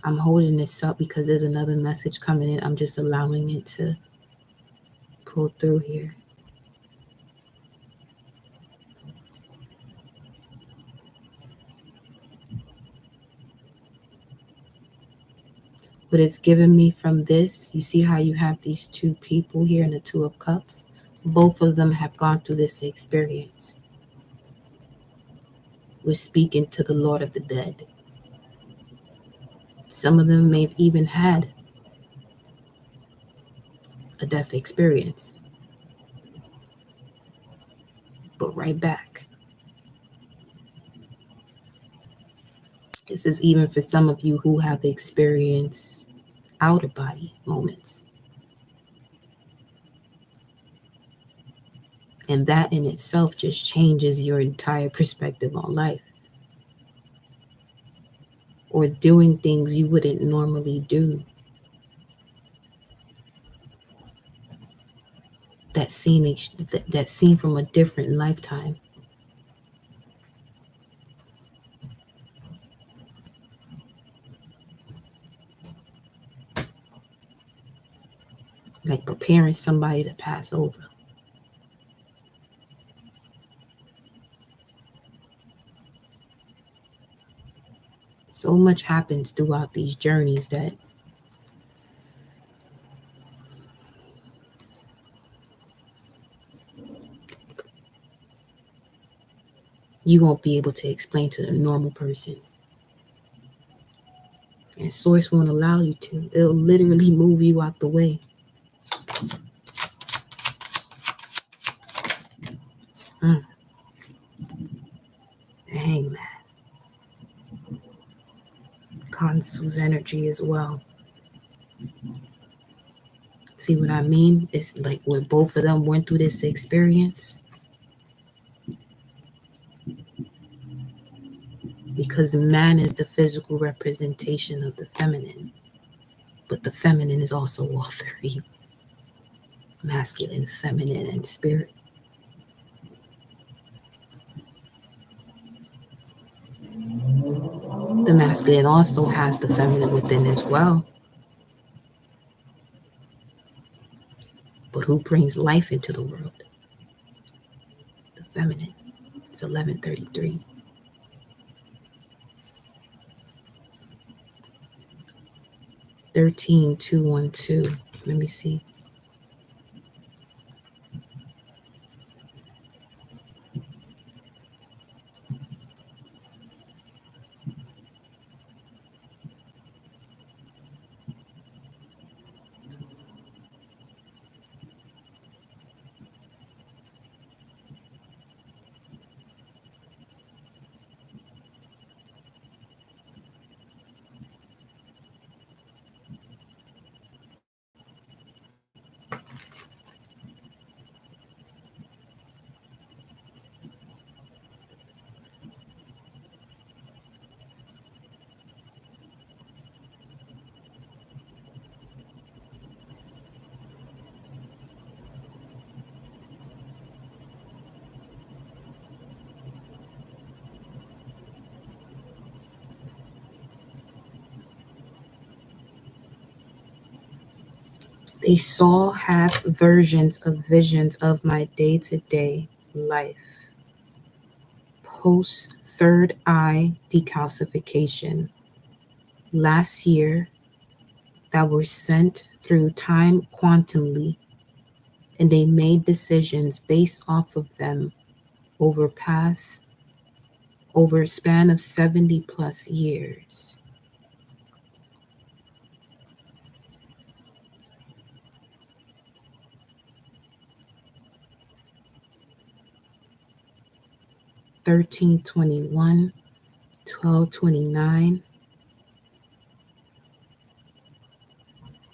I'm holding this up because there's another message coming in. I'm just allowing it to pull through here. What it's given me from this, you see how you have these two people here in the Two of Cups? Both of them have gone through this experience. We're speaking to the Lord of the Dead. Some of them may have even had a death experience. But right back. This is even for some of you who have experienced outer body moments. And that in itself just changes your entire perspective on life. Or doing things you wouldn't normally do. That seem from a different lifetime. Like preparing somebody to pass over. So much happens throughout these journeys that you won't be able to explain to the normal person. And Source won't allow you to. It'll literally move you out the way. The Hangman. Khonsu's energy as well. See what I mean? It's like when both of them went through this experience. Because the man is the physical representation of the feminine. But the feminine is also all three. Masculine, feminine, and spirit. The masculine also has the feminine within as well. But who brings life into the world? The feminine. It's 11:33. 13212. Let me see. They saw half versions of visions of my day to day life. Post third eye decalcification. Last year, that were sent through time quantumly, and they made decisions based off of them over a span of 70 plus years. $13.21, $12.29,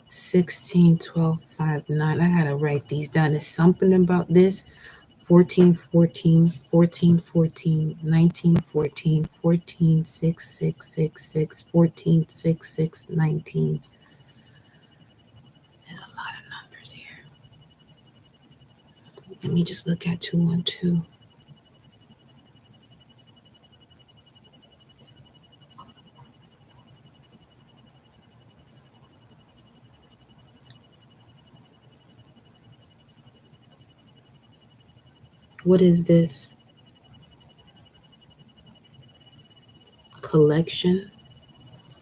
$16.12.59. I gotta write these down. There's something about this. 14.14, 14.14, 19.14, 14.6.6.6.6, 14.6.6.19. There's a lot of numbers here. Let me just look at 212. What is this? Collection.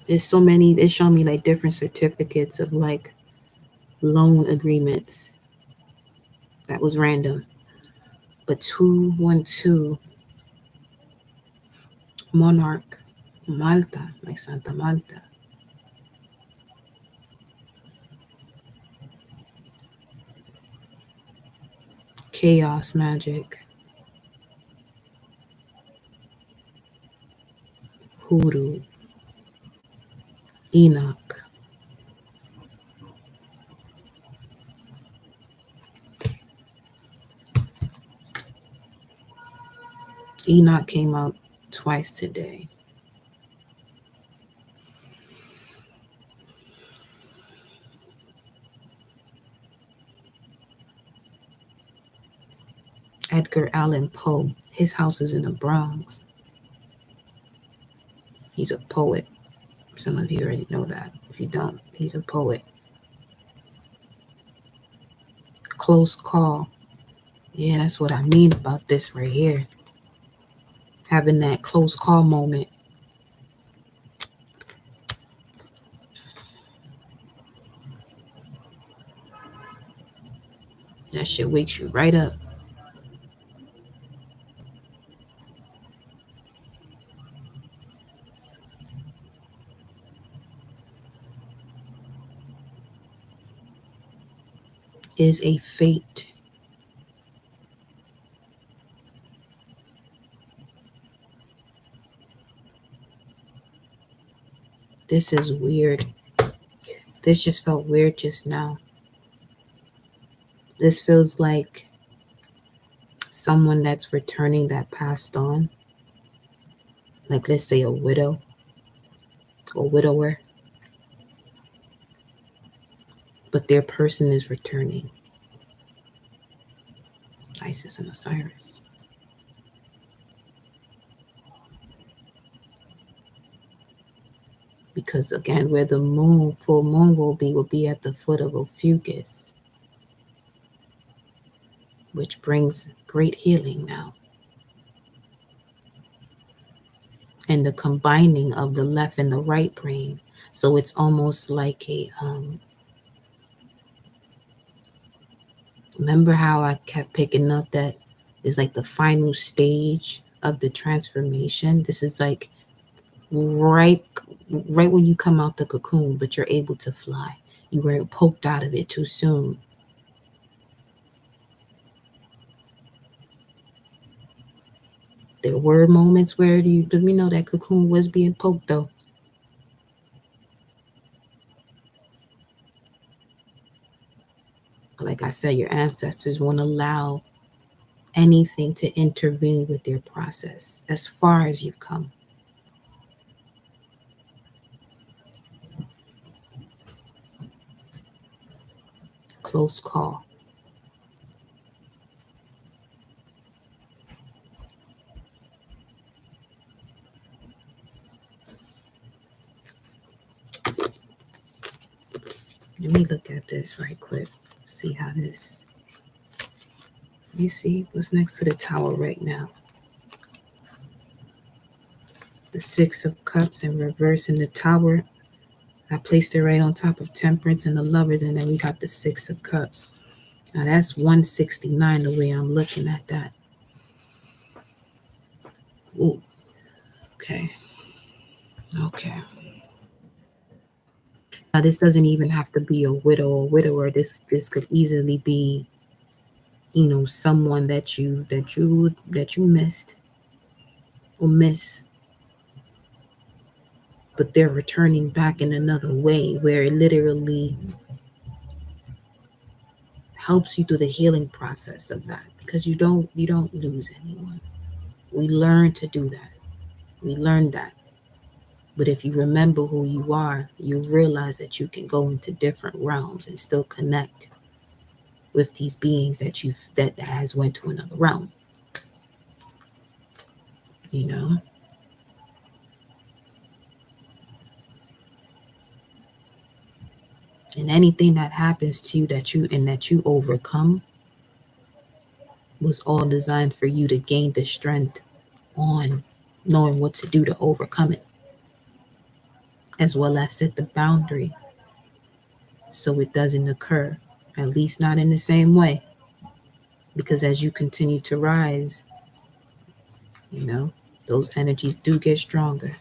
There's so many. It's showing me like different certificates of like loan agreements. That was random. But 212, Monarch, Malta, like Santa Malta. Chaos Magic. Hoodoo. Enoch. Enoch came out twice today. Edgar Allan Poe. His house is in the Bronx. He's a poet. Some of you already know that. If you don't, he's a poet. Close call. Yeah, that's what I mean about this right here. Having that close call moment. That shit wakes you right up. Is a fate. This is weird. This just felt weird just now. This feels like someone that's returning that passed on. Like, let's say a widow or widower. But their person is returning. Isis and Osiris. Because again, where the moon, full moon will be at the foot of Ophiuchus, which brings great healing now. and the combining of the left and the right brain. So it's almost like a remember how I kept picking up that is like the final stage of the transformation. This is like right right when you come out the cocoon, but you're able to fly. You weren't poked out of it too soon. There were moments where you know that cocoon was being poked though. But like I said, your ancestors won't allow anything to intervene with their process as far as you've come. Close call. Let me look at this right quick. See how this. You see what's next to the tower right now. The Six of Cups in reverse in the tower. I placed it right on top of Temperance and the Lovers, and then we got the Six of Cups. Now that's 169 the way I'm looking at that. Ooh, okay. Okay. Now this doesn't even have to be a widow or widower. This could easily be, someone that you missed or miss, but they're returning back in another way where it literally helps you through the healing process of that, because you don't lose anyone. We learn to do that. We learn that. But if you remember who you are, you realize that you can go into different realms and still connect with these beings that has went to another realm. You know? And anything that happens to you that you overcome was all designed for you to gain the strength on knowing what to do to overcome it, as well as set the boundary so it doesn't occur, at least not in the same way. Because as you continue to rise, those energies do get stronger.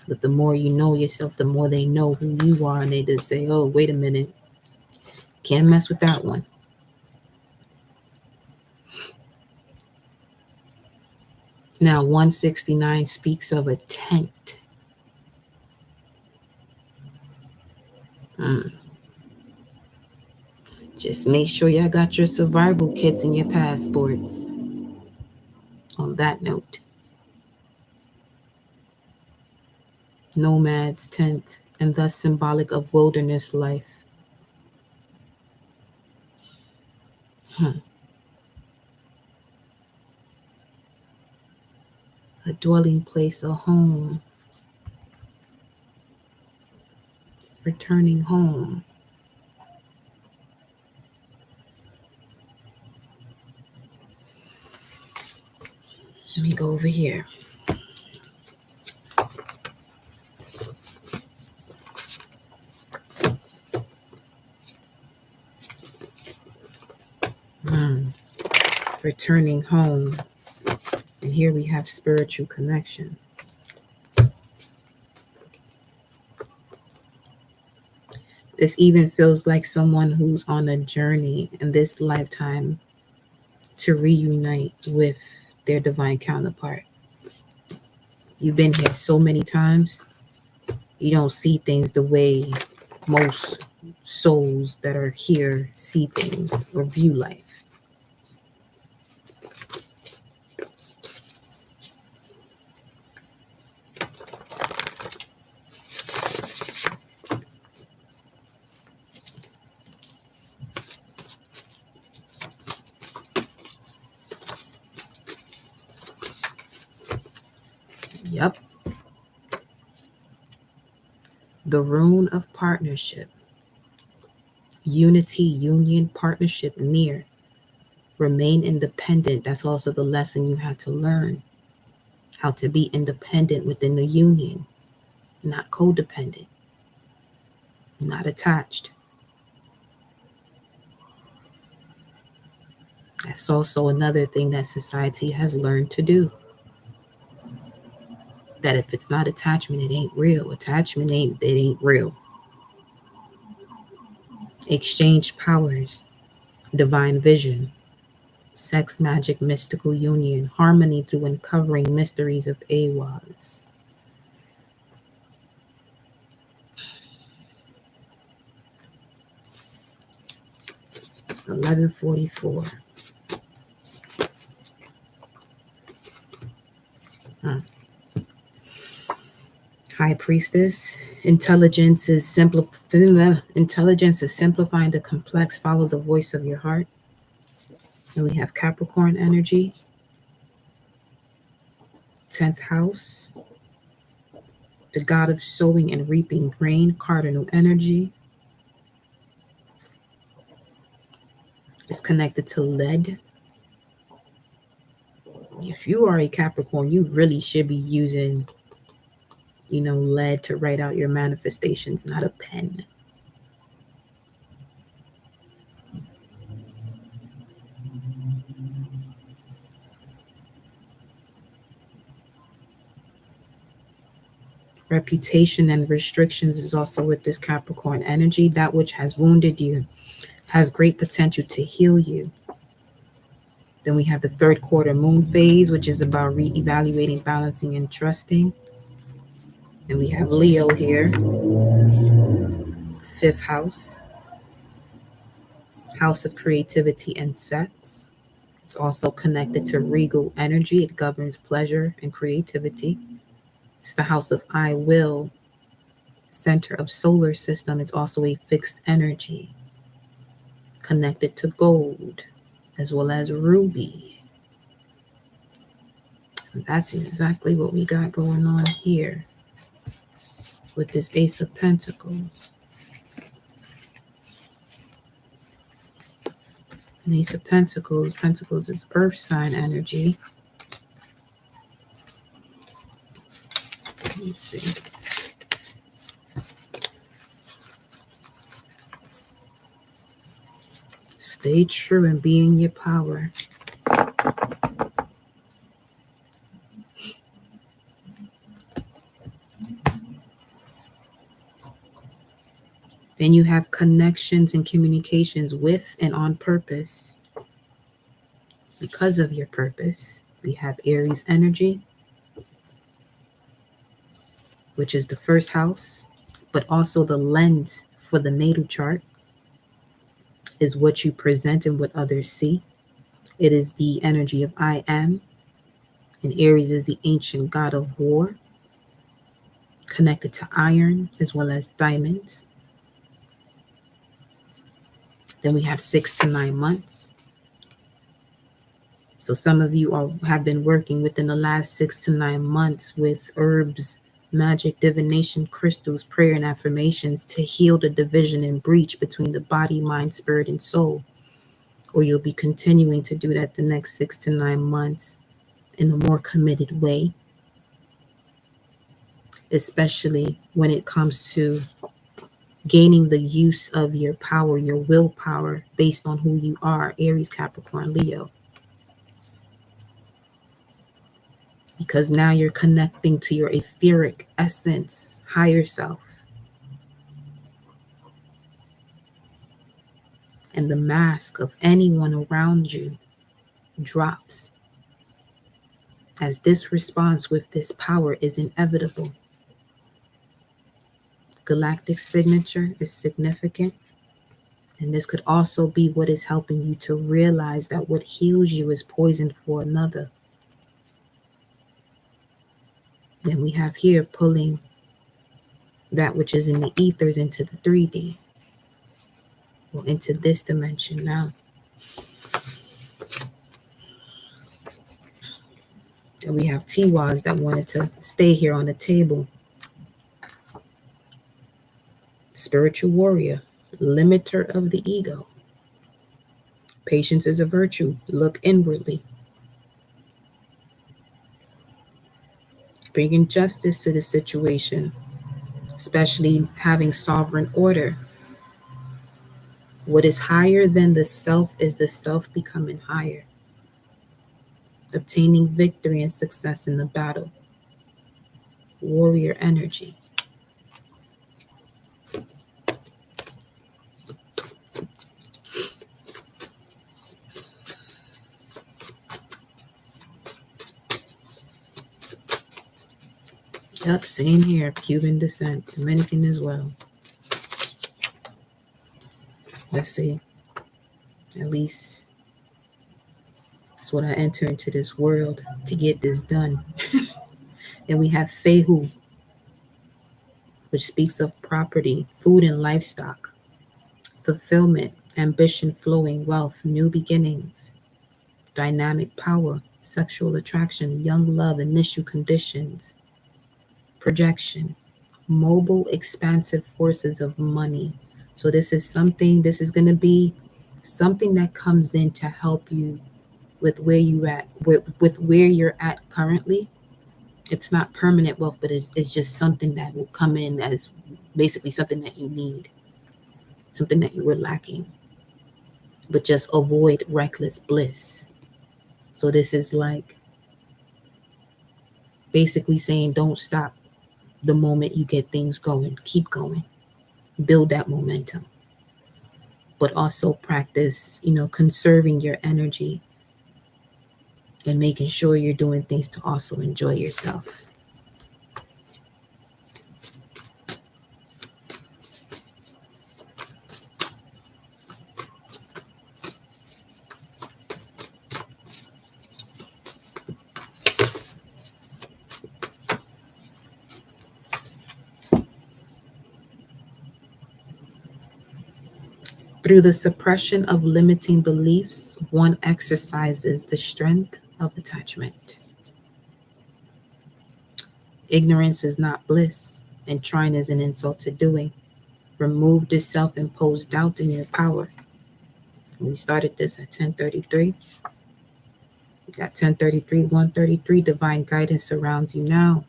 But the more you know yourself, the more they know who you are, and they just say, oh, wait a minute, can't mess with that one. Now, 169 speaks of a tent. Just make sure y'all got your survival kits and your passports. On that note, nomad's tent, and thus symbolic of wilderness life. A dwelling place, a home, returning home. Let me go over here. Returning home. And here we have spiritual connection. This even feels like someone who's on a journey in this lifetime to reunite with their divine counterpart. You've been here so many times, you don't see things the way most souls that are here see things or view life. Yep. The rune of partnership. Unity, union, partnership, near. Remain independent. That's also the lesson you had to learn. how to be independent within the union, not codependent, not attached. That's also another thing that society has learned to do. That if it's not attachment, it ain't real. Attachment ain't real. Exchange powers, divine vision, sex, magic, mystical union, harmony through uncovering mysteries of Awas. 1144. High Priestess. Intelligence is simplifying the complex. Follow the voice of your heart. And we have Capricorn energy. 10th house. The god of sowing and reaping grain, cardinal energy. Is connected to lead. If you are a Capricorn, you really should be using, lead to write out your manifestations, not a pen. Reputation and restrictions is also with this Capricorn energy. That which has wounded you has great potential to heal you. Then we have the third quarter moon phase, which is about reevaluating, balancing, and trusting. And we have Leo here, 5th house, house of creativity and sex. It's also connected to regal energy. It governs pleasure and creativity. It's the house of I will, center of solar system. It's also a fixed energy connected to gold as well as ruby. And that's exactly what we got going on here with this Ace of Pentacles. And Ace of Pentacles, Pentacles is earth sign energy. Let me see. Stay true and be in your power. Then you have connections and communications with and on purpose. Because of your purpose, we have Aries energy, which is the first house, but also the lens for the natal chart is what you present and what others see. It is the energy of I am, and Aries is the ancient god of war, connected to iron as well as diamonds. Then we have 6 to 9 months. So some of you have been working within the last 6 to 9 months with herbs, magic, divination, crystals, prayer, and affirmations to heal the division and breach between the body, mind, spirit, and soul. Or you'll be continuing to do that the next 6 to 9 months in a more committed way, especially when it comes to gaining the use of your power, your willpower, based on who you are, Aries, Capricorn, Leo. Because now you're connecting to your etheric essence, higher self. And the mask of anyone around you drops, as this response with this power is inevitable. Galactic signature is significant. And this could also be what is helping you to realize that what heals you is poison for another. Then we have here pulling that which is in the ethers into the 3D. Well, into this dimension now. And we have Tiwas that wanted to stay here on the table. Spiritual warrior, limiter of the ego. Patience is a virtue. Look inwardly. bringing justice to the situation, especially having sovereign order. What is higher than the self is the self becoming higher, obtaining victory and success in the battle. Warrior energy. Yep, same here. Cuban descent, Dominican as well. Let's see. At least that's what I enter into this world to get this done. And we have Fehu, which speaks of property, food, and livestock, fulfillment, ambition, flowing, wealth, new beginnings, dynamic power, sexual attraction, young love, initial conditions, projection, mobile, expansive forces of money. So this is going to be something that comes in to help you with where you at, with where you're at currently. It's not permanent wealth, but it's just something that will come in as basically something that you need, something that you were lacking, but just avoid reckless bliss. So this is like basically saying don't stop the moment you get things going. Keep going. Build that momentum. But also practice, conserving your energy and making sure you're doing things to also enjoy yourself. Through the suppression of limiting beliefs, one exercises the strength of attachment. Ignorance is not bliss, and trying is an insult to doing. Remove this self-imposed doubt in your power. We started this at 10:33. We got 10:33, 1:33. Divine guidance surrounds you now.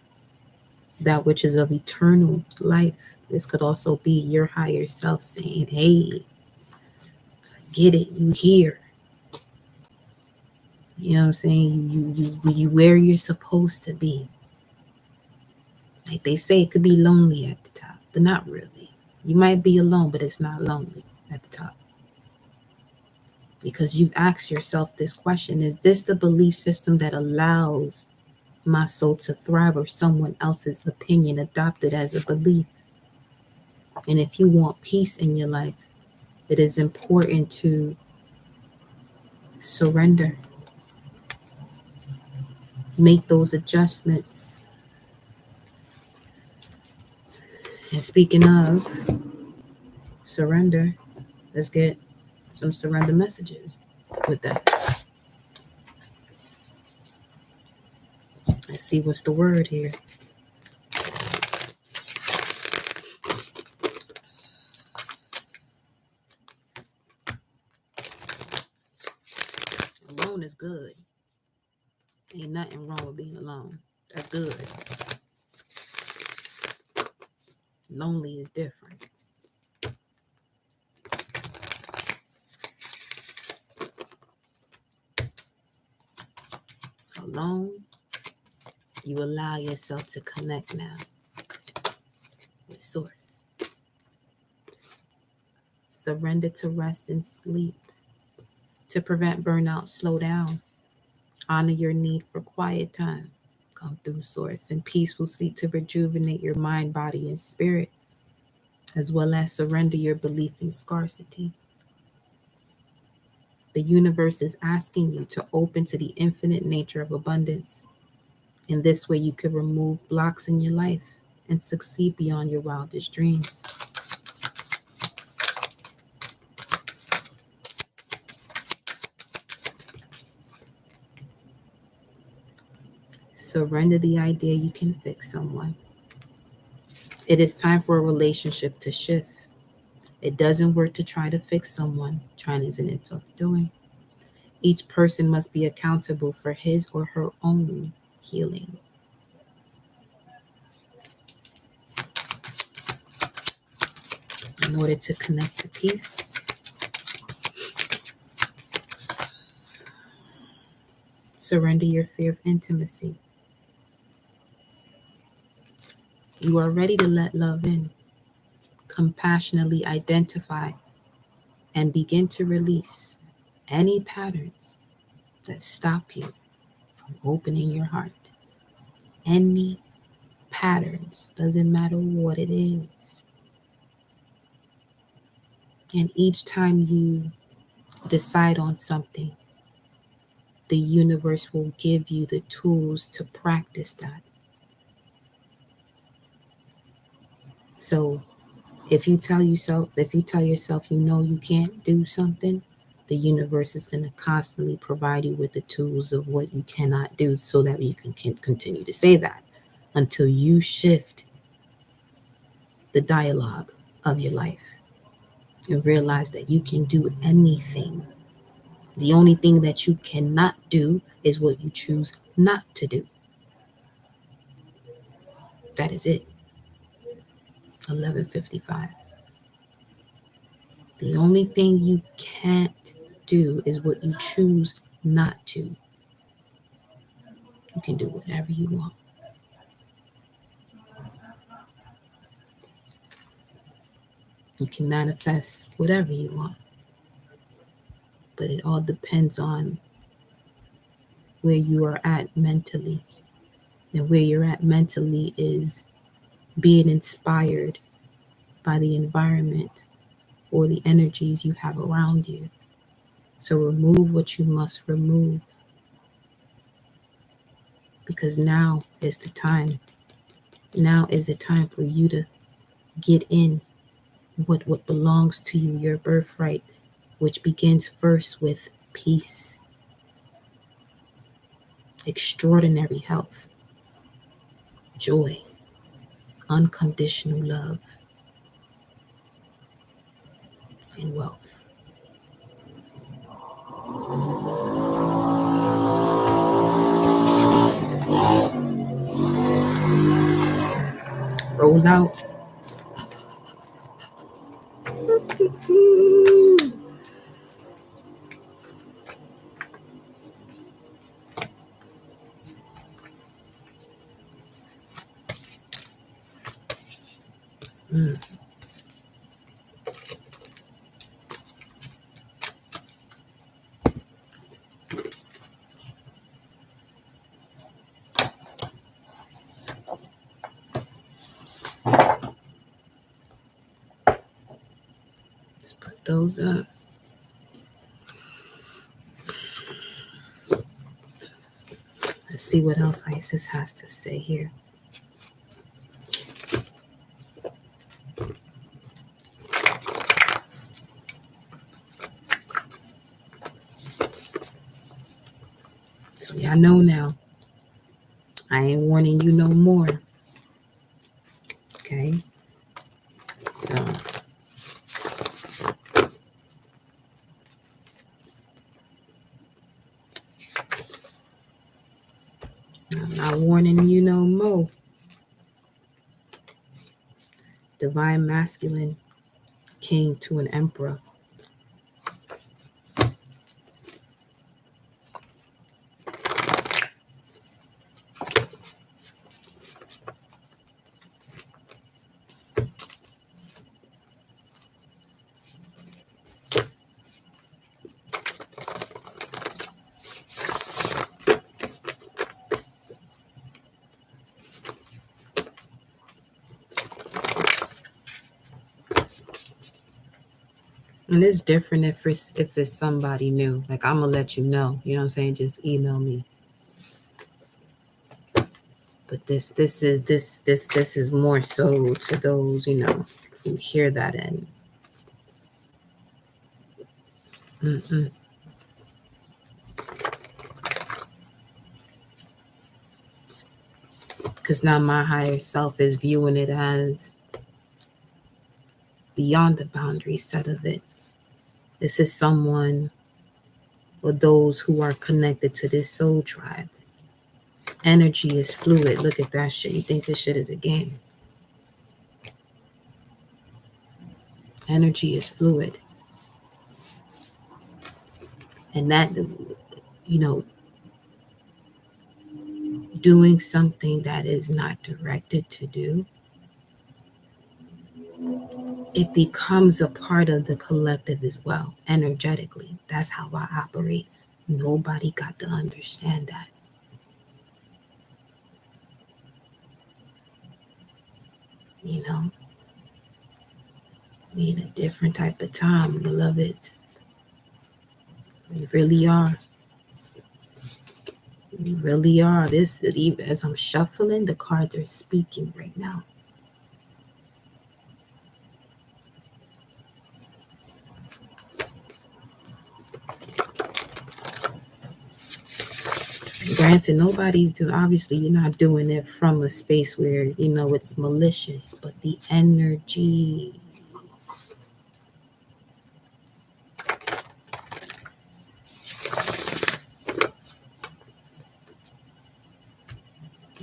That which is of eternal life. This could also be your higher self saying, hey, get it, you here. You know what I'm saying? You where you're supposed to be. Like they say, it could be lonely at the top, but not really. You might be alone, but it's not lonely at the top. Because you ask yourself this question, is this the belief system that allows my soul to thrive, or someone else's opinion adopted as a belief? And if you want peace in your life, it is important to surrender. Make those adjustments. And speaking of surrender, let's get some surrender messages with that. Let's see what's the word here. Alone is good. Ain't nothing wrong with being alone. That's good. Lonely is different. Alone, you allow yourself to connect now with Source. Surrender to rest and sleep. To prevent burnout, slow down. Honor your need for quiet time. Come through Source. And peaceful sleep to rejuvenate your mind, body, and spirit, as well as surrender your belief in scarcity. The universe is asking you to open to the infinite nature of abundance. In this way, you can remove blocks in your life and succeed beyond your wildest dreams. Surrender the idea you can fix someone. It is time for a relationship to shift. It doesn't work to try to fix someone. Trying is an insult to doing. Each person must be accountable for his or her own healing. In order to connect to peace, surrender your fear of intimacy. You are ready to let love in. Compassionately identify and begin to release any patterns that stop you from opening your heart. Any patterns, doesn't matter what it is. And each time you decide on something, the universe will give you the tools to practice that. So if you tell yourself you know you can't do something, the universe is going to constantly provide you with the tools of what you cannot do so that you can continue to say that until you shift the dialogue of your life and realize that you can do anything. The only thing that you cannot do is what you choose not to do. That is it. 11:55. The only thing you can't do is what you choose not to. You can do whatever you want. You can manifest whatever you want. But it all depends on where you are at mentally. And where you're at mentally is being inspired by the environment or the energies you have around you. So remove what you must remove. Because now is the time. Now is the time for you to get in what belongs to you, your birthright, which begins first with peace, extraordinary health, joy, unconditional love, and wealth. Roll out. Let's put those up. Let's see what else Isis has to say here. So y'all know now. I ain't warning you no more. Okay? So I'm not warning you no more. Divine masculine king to an emperor. And it's different if it's somebody new. Like, I'm gonna let you know. You know what I'm saying? Just email me. But this is more so to those, who hear that and because now my higher self is viewing it as beyond the boundary set of it. This is someone or those who are connected to this soul tribe. Energy is fluid. Look at that shit. You think this shit is a game. Energy is fluid. And that, doing something that is not directed to do, it becomes a part of the collective as well, energetically. That's how I operate. Nobody got to understand that. We in a different type of time, beloved. We really are. We really are. This, as I'm shuffling, the cards are speaking right now. Granted, nobody's doing, obviously, you're not doing it from a space where, it's malicious, but the energy.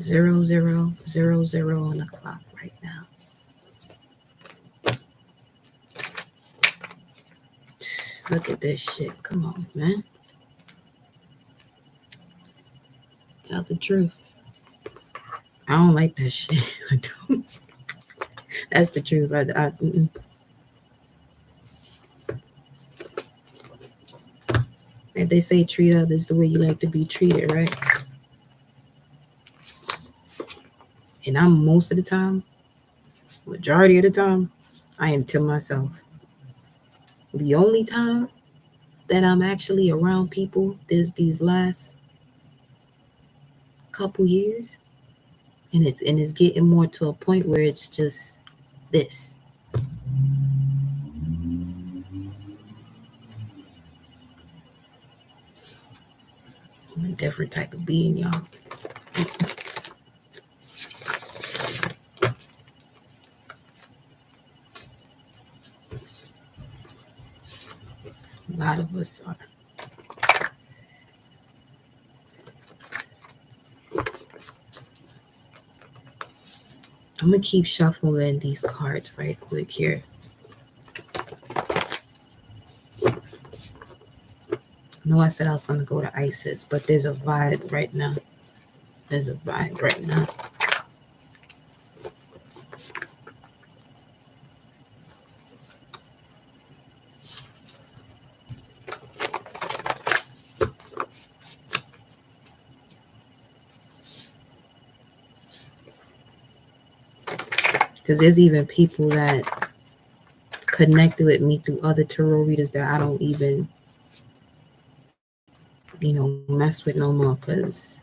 Zero, zero, zero, zero on the clock right now. Look at this shit. Come on, man. Tell the truth. I don't like that shit. I don't. That's the truth. Like they say, treat others the way you like to be treated, right? And I'm most of the time, majority of the time, I am to myself. The only time that I'm actually around people is these last couple years, and it's getting more to a point where it's just this. I'm a different type of being, y'all. A lot of us are. I'm gonna keep shuffling these cards right quick here. No, I said I was gonna go to Isis, but there's a vibe right now. There's a vibe right now. Because there's even people that connected with me through other tarot readers that I don't even, mess with no more. Because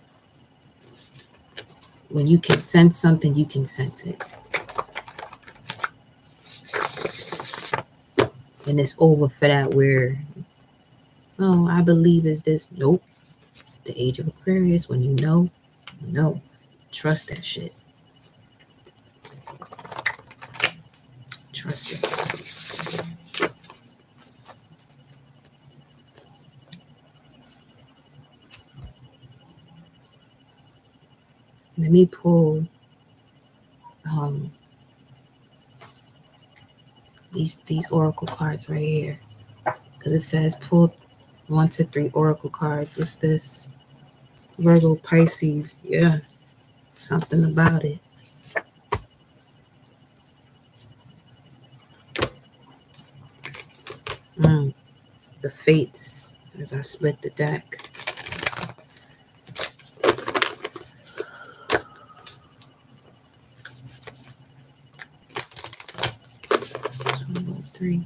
when you can sense something, you can sense it. And it's over for that where, oh, I believe is this. Nope. It's the age of Aquarius. When you know, trust that shit. Trust it. Let me pull these oracle cards right here, because it says pull 1 to 3 oracle cards. What's this? Virgo, Pisces. Yeah, something about it. The fates as I split the deck. Three.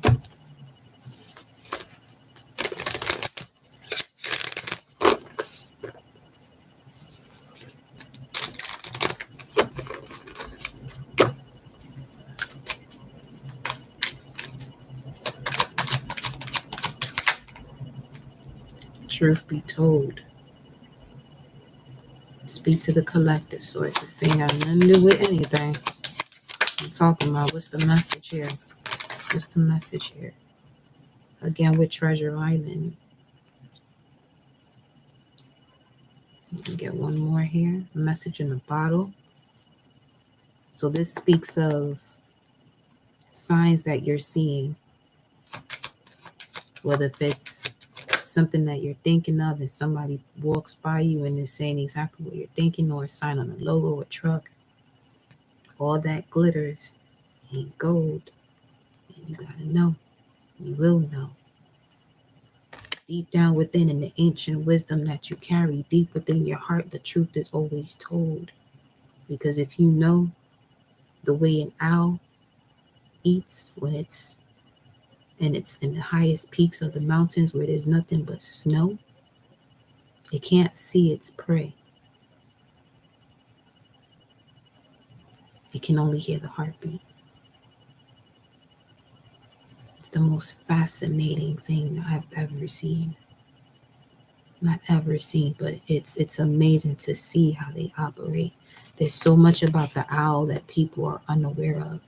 Truth be told, speak to the collective sources. Saying I have nothing to do with anything. I'm talking about what's the message here? What's the message here? Again, with Treasure Island. You can get one more here. A message in a bottle. So this speaks of signs that you're seeing. Whether if it's something that you're thinking of and somebody walks by you and is saying exactly what you're thinking, or a sign on a logo, a truck, all that glitters ain't gold. And you gotta know, you will know. Deep down within, in the ancient wisdom that you carry, deep within your heart, the truth is always told. Because if you know the way an owl eats when it's in the highest peaks of the mountains where there's nothing but snow, it can't see its prey. It can only hear the heartbeat. It's the most fascinating thing I've ever seen. Not ever seen, but it's amazing to see how they operate. There's so much about the owl that people are unaware of.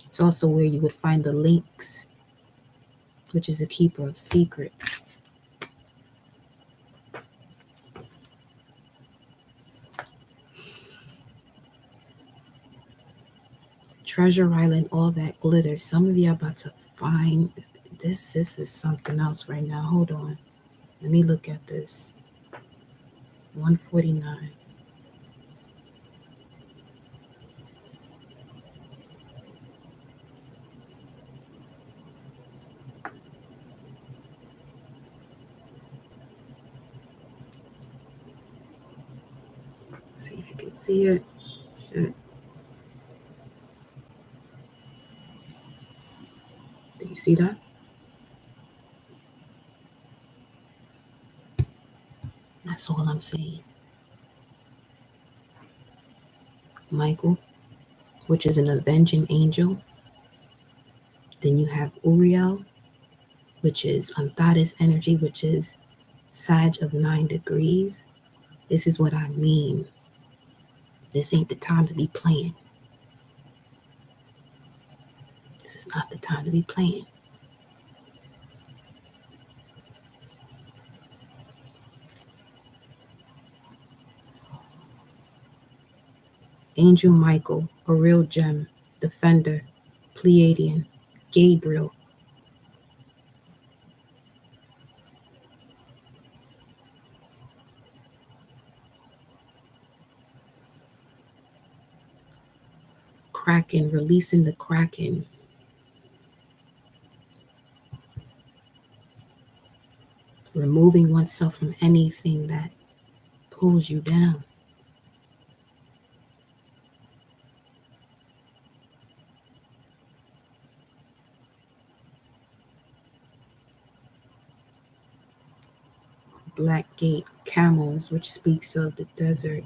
It's also where you would find the lynx, which is a keeper of secrets. Treasure Island, all that glitters. Some of you are about to find this. This is something else right now. Hold on. Let me look at this. 149. See if you can see it. Shit. Do you see that? That's all I'm saying. Michael, which is an avenging angel. Then you have Uriel, which is Antares energy, which is Sag of 9 degrees. This is what I mean. This ain't the time to be playing. This is not the time to be playing. Angel Michael, a real gem, Defender, Pleiadian, Gabriel. Kraken, releasing the Kraken. Removing oneself from anything that pulls you down. Black Gate, camels, which speaks of the desert.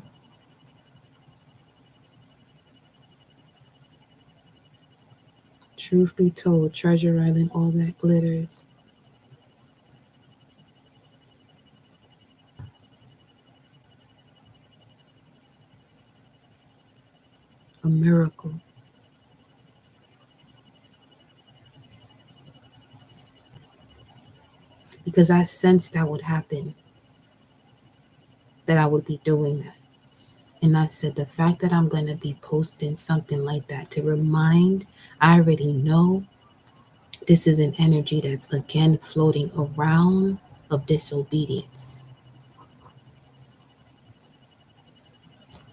Truth be told, Treasure Island, all that glitters. A miracle. Because I sensed that would happen, that I would be doing that. And I said, the fact that I'm going to be posting something like that to remind, I already know this is an energy that's again floating around of disobedience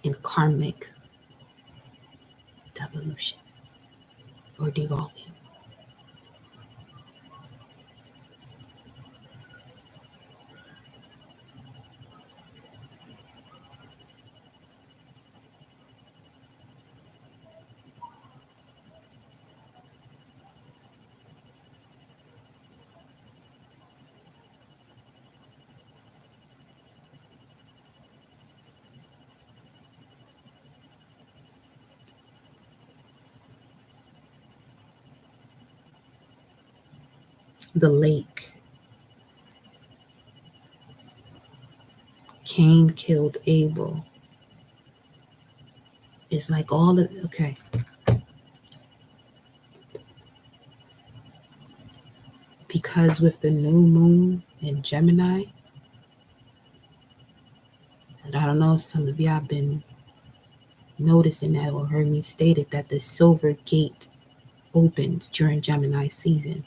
and karmic devolution or devolving. The lake. Cain killed Abel. It's like all of, okay. Because with the new moon in Gemini, And I don't know if some of y'all been noticing that or heard me stated that the silver gate opens during Gemini season,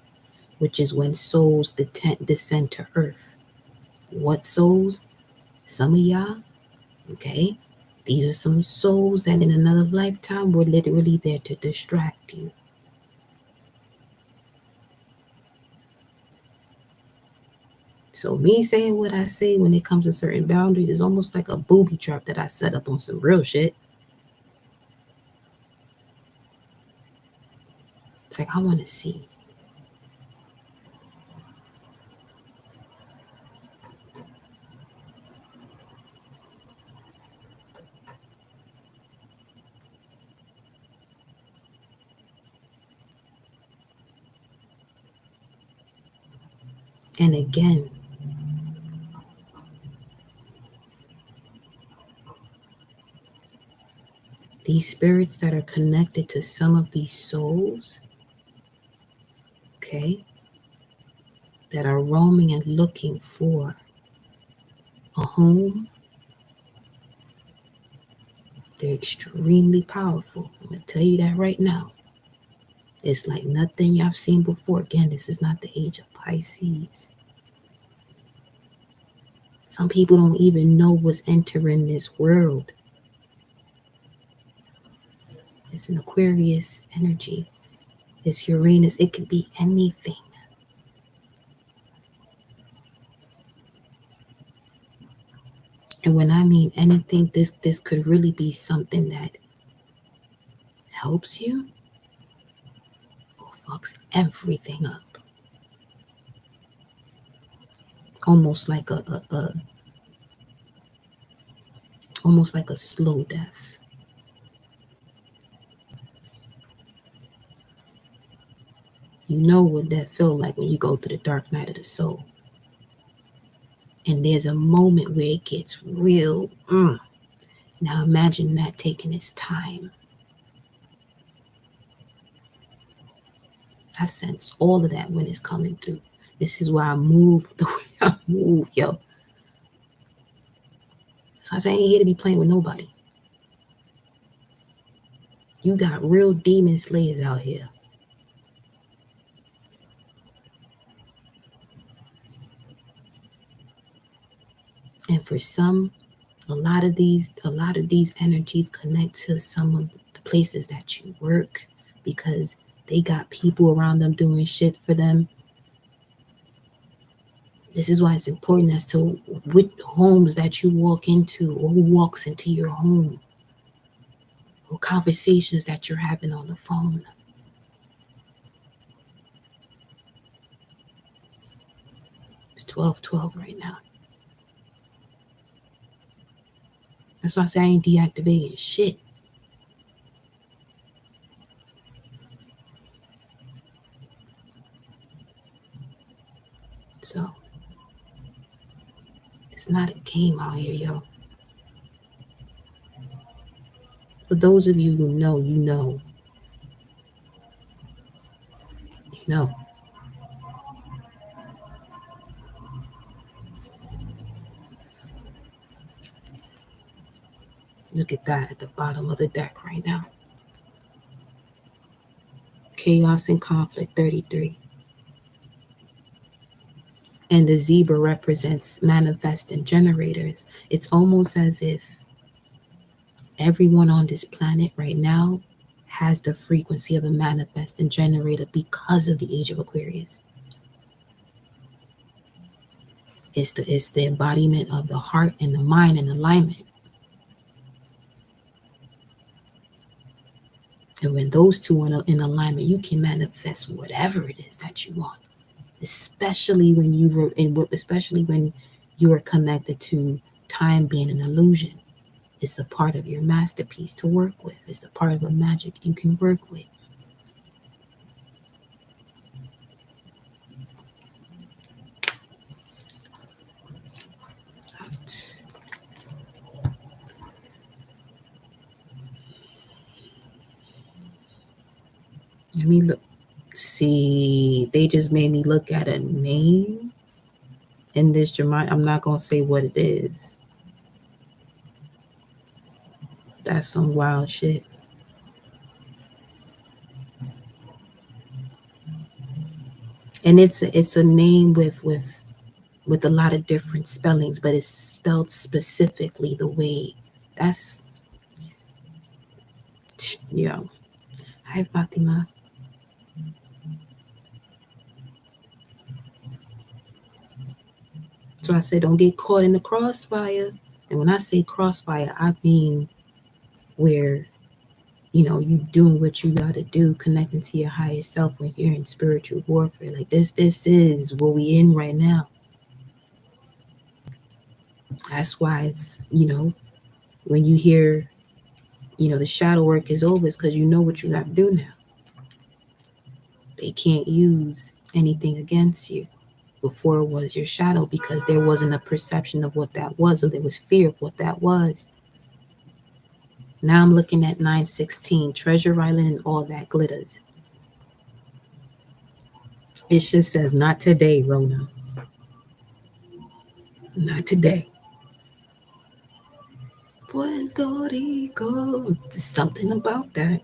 which is when souls descend to earth. What souls? Some of y'all, okay? These are some souls that in another lifetime were literally there to distract you. So me saying what I say when it comes to certain boundaries is almost like a booby trap that I set up on some real shit. It's like I want to see. And again, these spirits that are connected to some of these souls, okay, that are roaming and looking for a home, they're extremely powerful. I'm going to tell you that right now. It's like nothing I've seen before. Again, this is not the age of Pisces. Some people don't even know what's entering this world. It's an Aquarius energy. It's Uranus. It could be anything. And when I mean anything, this could really be something that helps you or fucks everything up. Almost like almost like a slow death. You know what that feels like when you go through the dark night of the soul. And there's a moment where it gets real. Now imagine that taking its time. I sense all of that when it's coming through. This is why I move the way I move, yo. So I say I ain't here to be playing with nobody. You got real demon slayers out here. And for some, a lot of these energies connect to some of the places that you work because they got people around them doing shit for them. This is why it's important as to which homes that you walk into or who walks into your home or conversations that you're having on the phone. It's 12:12 right now. That's why I say I ain't deactivating shit. So it's not a game out here, yo. For those of you who know, you know. You know. Look at that at the bottom of the deck right now. Chaos and conflict 33. And the zebra represents manifesting generators. It's almost as if everyone on this planet right now has the frequency of a manifesting generator because of the age of Aquarius. It's the embodiment of the heart and the mind in alignment. And when those two are in alignment, you can manifest whatever it is that you want. Especially when you are connected to time being an illusion. It's a part of your masterpiece to work with. It's a part of a magic you can work with. Let me look. See, they just made me look at a name in this Jeremiah. I'm not gonna say what it is. That's some wild shit. And it's a name with a lot of different spellings, but it's spelled specifically the way. That's yo. Hi Fatima. So I said, don't get caught in the crossfire. And when I say crossfire, I mean where you doing what you gotta do, connecting to your higher self when you're in spiritual warfare. Like this is what we in right now. That's why it's when you hear the shadow work is over, it's because you know what you got to do now. They can't use anything against you. Before it was your shadow because there wasn't a perception of what that was, or there was fear of what that was. Now I'm looking at 916, Treasure Island and all that glitters. It just says, not today, Rona. Not today. Puerto Rico. There's something about that.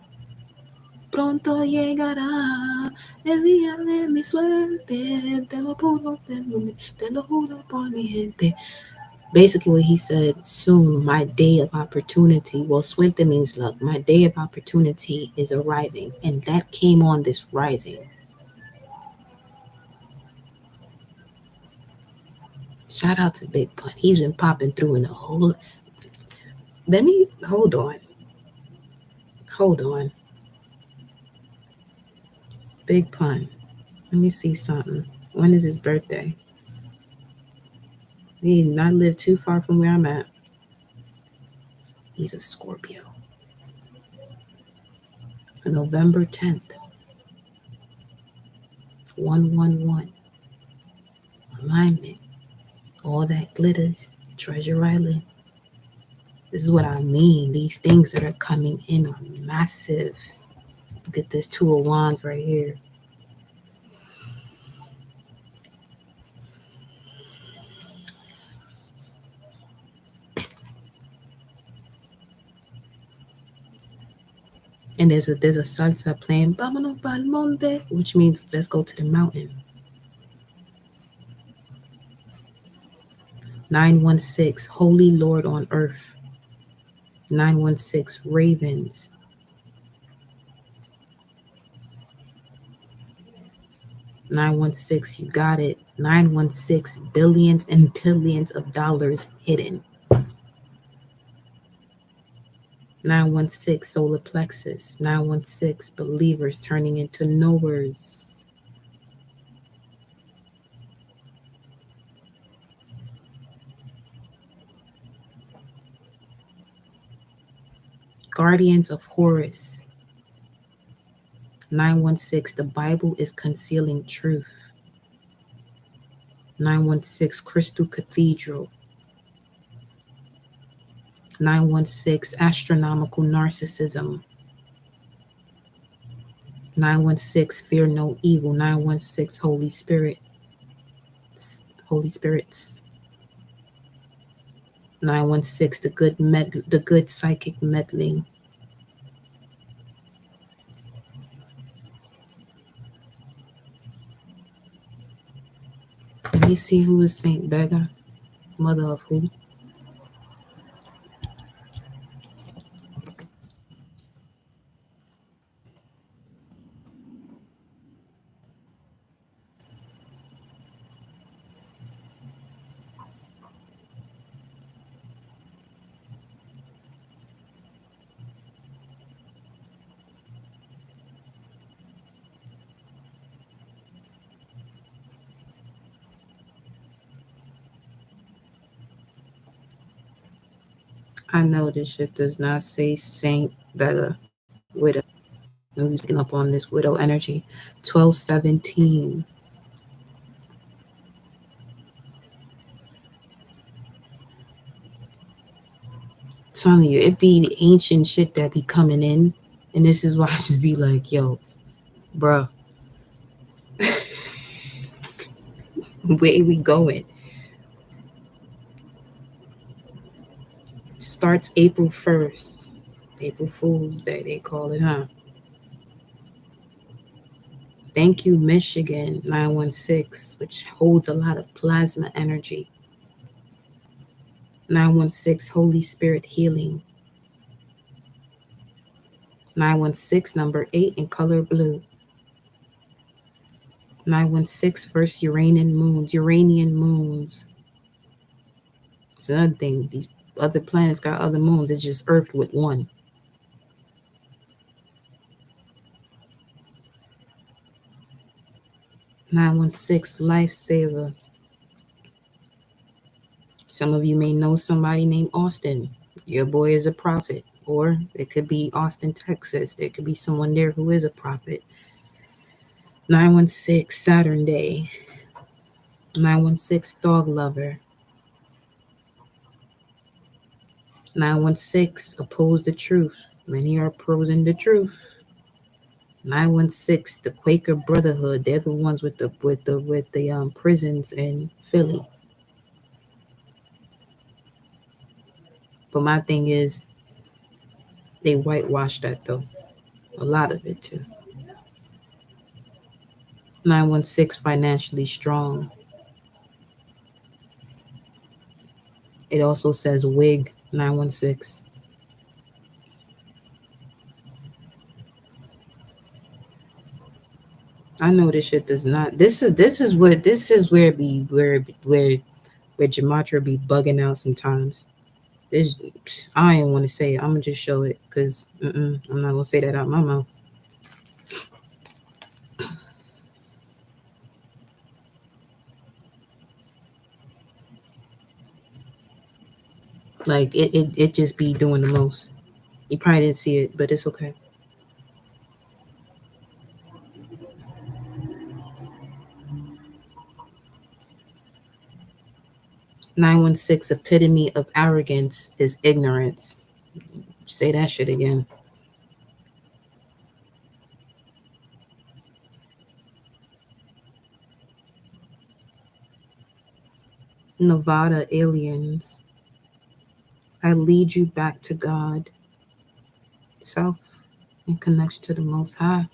Pronto llegará el día de mi suerte. Te lo juro por mi gente. Basically, what he said, soon my day of opportunity. Well, suerte means luck. My day of opportunity is arriving. And that came on this rising. Shout out to Big Pun. He's been popping through in the whole. Let me hold on. Hold on. Big Pun. Let me see something. When is his birthday? He did not live too far from where I'm at. He's a Scorpio. November 10th. 111. Alignment. All that glitters. Treasure Island. This is what I mean. These things that are coming in are massive. Look at this Two of Wands right here. And there's a salsa playing Vámonos pa'l monte, which means let's go to the mountain. 916, Holy Lord on earth. 916, Ravens. 916, you got it. 916, billions and billions of dollars hidden. 916, solar plexus. 916, believers turning into knowers. Guardians of Horus. 916, the Bible is concealing truth. 916, Crystal Cathedral. 916, astronomical narcissism. 916, fear no evil. 916, Holy Spirit. Holy Spirits. 916, the good psychic meddling. Let me see who is Saint Bega, mother of who. I know this shit does not say Saint Bella Widow. I'm looking up on this widow energy. 1217. Telling you, it be the ancient shit that be coming in. And this is why I just be like, yo, bruh. Where we going? Starts April 1st. April Fool's Day, they call it, huh? Thank you, Michigan 916, which holds a lot of plasma energy. 916, Holy Spirit healing. 916, number 8 in color blue. 916, first Uranian moons. Uranian moons. It's another thing. These other planets got other moons. It's just Earth with one. 916, lifesaver. Some of you may know somebody named Austin. Your boy is a prophet. Or it could be Austin, Texas. There could be someone there who is a prophet. 916, Saturn Day. 916, dog lover. 916, oppose the truth. Many are opposing the truth. 916, the Quaker Brotherhood. They're the ones with the prisons in Philly. But my thing is, they whitewashed that though. A lot of it too. 916, financially strong. It also says wig 916. I know this shit does not. This is where Gematria be bugging out sometimes. This, I ain't want to say it. I'm gonna just show it because I'm not gonna say that out my mouth. Like it just be doing the most. You probably didn't see it, but it's okay. Nine one six, epitome of arrogance is ignorance. Say that shit again. Nevada aliens. I lead you back to God, self, in connection to the Most High.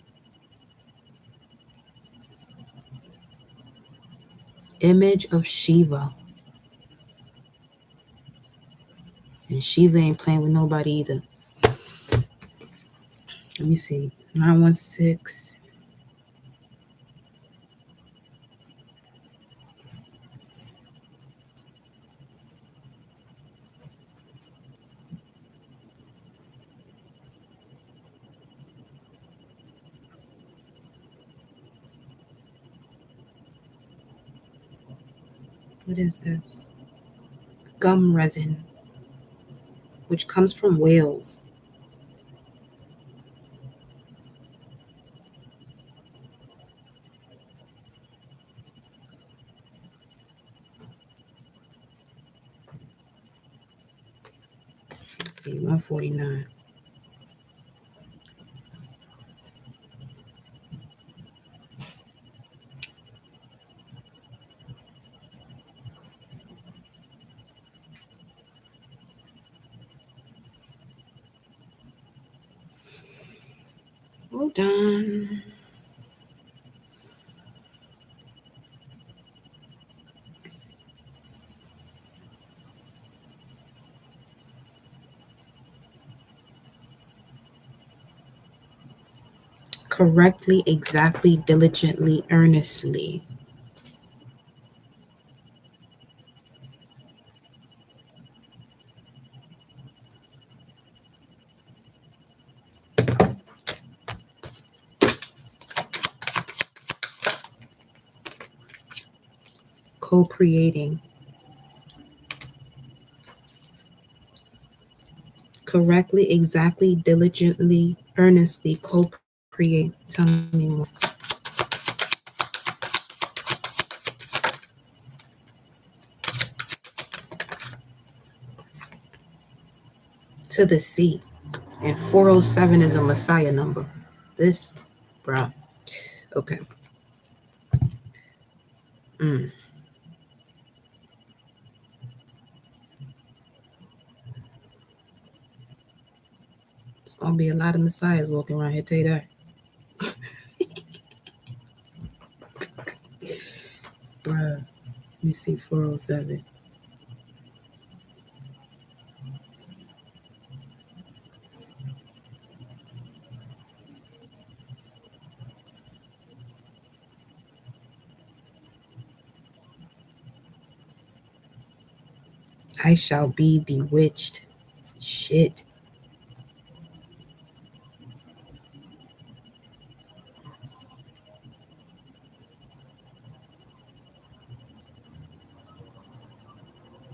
Image of Shiva. And Shiva ain't playing with nobody either. Let me see. 916. What is this? Gum resin, which comes from whales. Let's see, 149. Hold on. Correctly, exactly, diligently, earnestly. Co-creating. Correctly, exactly, diligently, earnestly, co-create. Tell me more. To the sea. And 407 is a Messiah number. This, bruh. Okay. Mm. Gonna be a lot of messiahs walking around here, tell you that. Bruh, let me see 407. I shall be bewitched. Shit.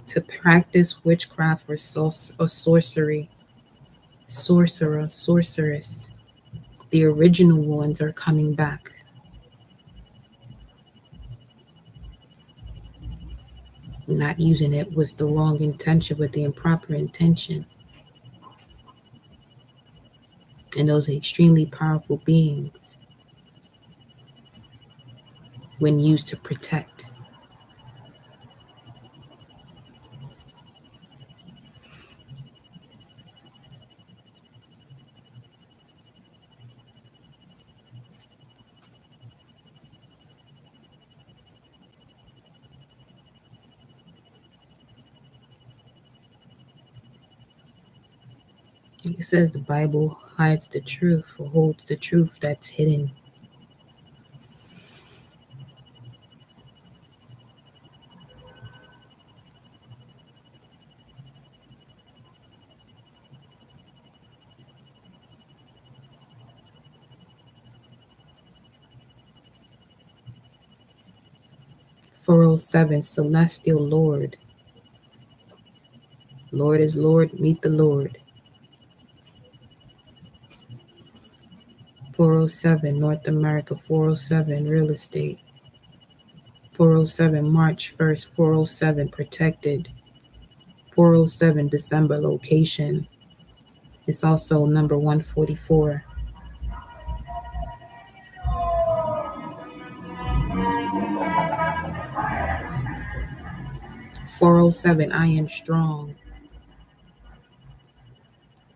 To practice witchcraft or sorcery. Sorcerer, sorceress. The original ones are coming back. Not using it with the wrong intention, with the improper intention. And those are extremely powerful beings when used to protect. It says the Bible hides the truth or holds the truth that's hidden. 407, Celestial Lord. Lord is Lord, meet the Lord. 407, North America. 407, Real Estate. 407, March 1st. 407, Protected. 407, December, Location. It's also number 144. 407, I am strong.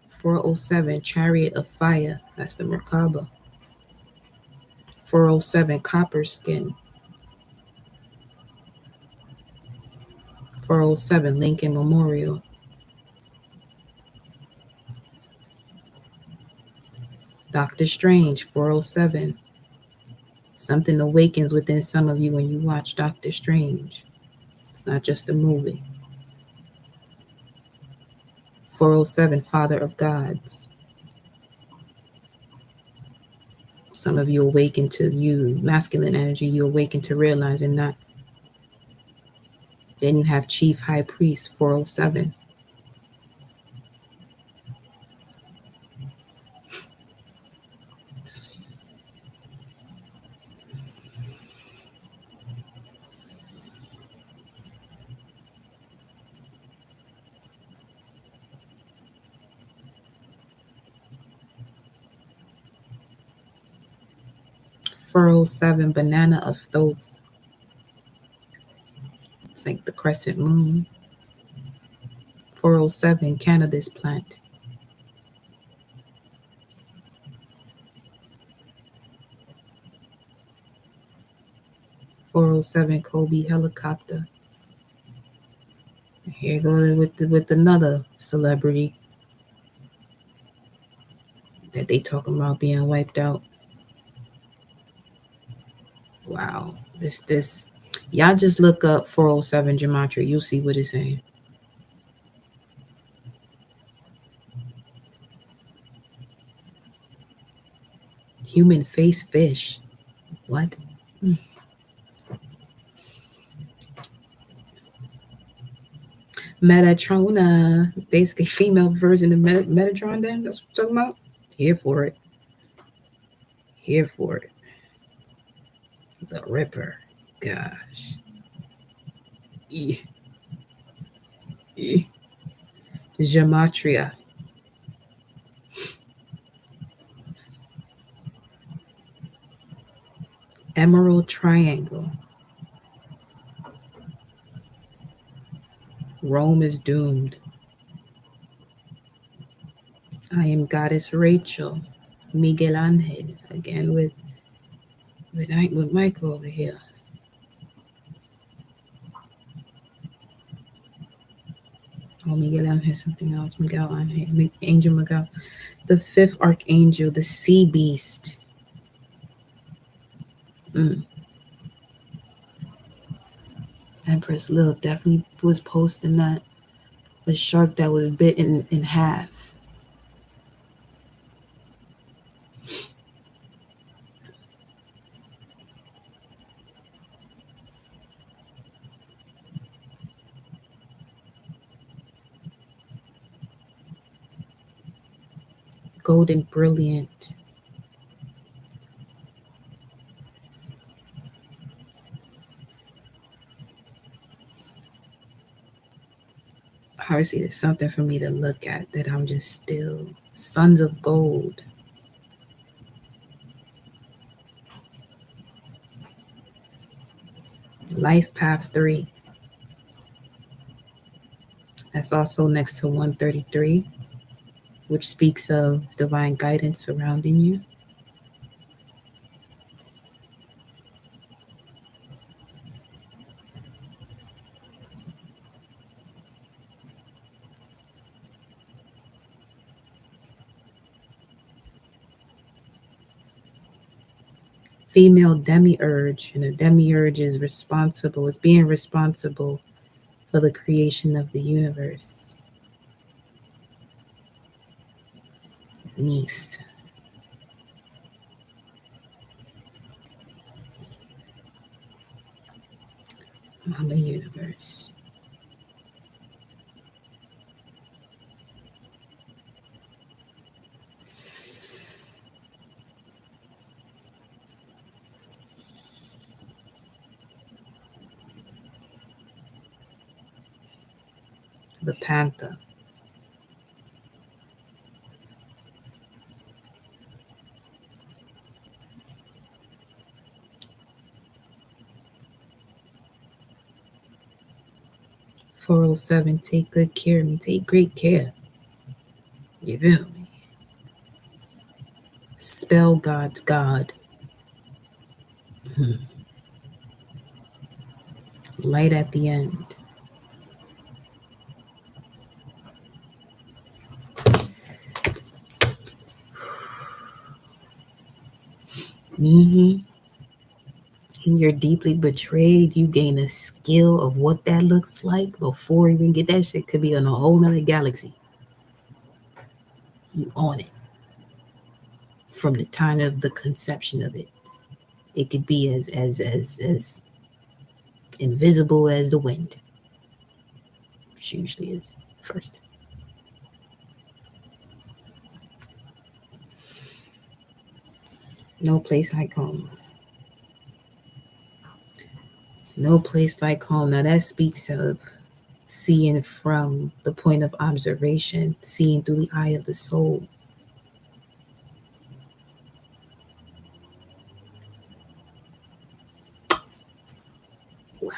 407, Chariot of Fire. That's the Merkaba. 407, Copper Skin. 407, Lincoln Memorial. Doctor Strange. 407. Something awakens within some of you when you watch Doctor Strange. It's not just a movie. 407, Father of Gods. Some of you awaken to you, masculine energy, you awaken to realizing that. Then you have Chief High Priest. 407. Banana of Thoth. It's like the crescent moon. 407, Cannabis Plant. 407, Kobe Helicopter. Here goes with another celebrity that they talking about being wiped out. Wow. This y'all just look up 407 gematria. You'll see what it's saying. Human face fish. What? Metatrona. Basically female version of Metatron then. That's what I'm talking about. Here for it. Here for it. The Ripper. Gosh. Gematria. Emerald Triangle. Rome is doomed. I am Goddess Rachel, Miguel Angel, again with Michael over here. Oh, Miguel Angel, something else. Miguel Angel, Angel Miguel. The fifth archangel, the sea beast. Mm. Empress Lil definitely was posting that. A shark that was bitten in half. Golden brilliant. Obviously, there's something for me to look at that I'm just still. Sons of gold. Life path 3. That's also next to 133, which speaks of divine guidance surrounding you. Female demiurge, and a demiurge is responsible, is being responsible for the creation of the universe. Neath. Mama Universe. The Panther. 407, take good care of me. Take great care. You feel me? Spell God's God. Light at the end. Mm-hmm. When you're deeply betrayed, you gain a skill of what that looks like before you even get that shit. Could be in a whole nother galaxy. You own it from the time of the conception of it. It could be as invisible as the wind, which usually is first. No place like home. No place like home. Now that speaks of seeing from the point of observation, seeing through the eye of the soul. Wow.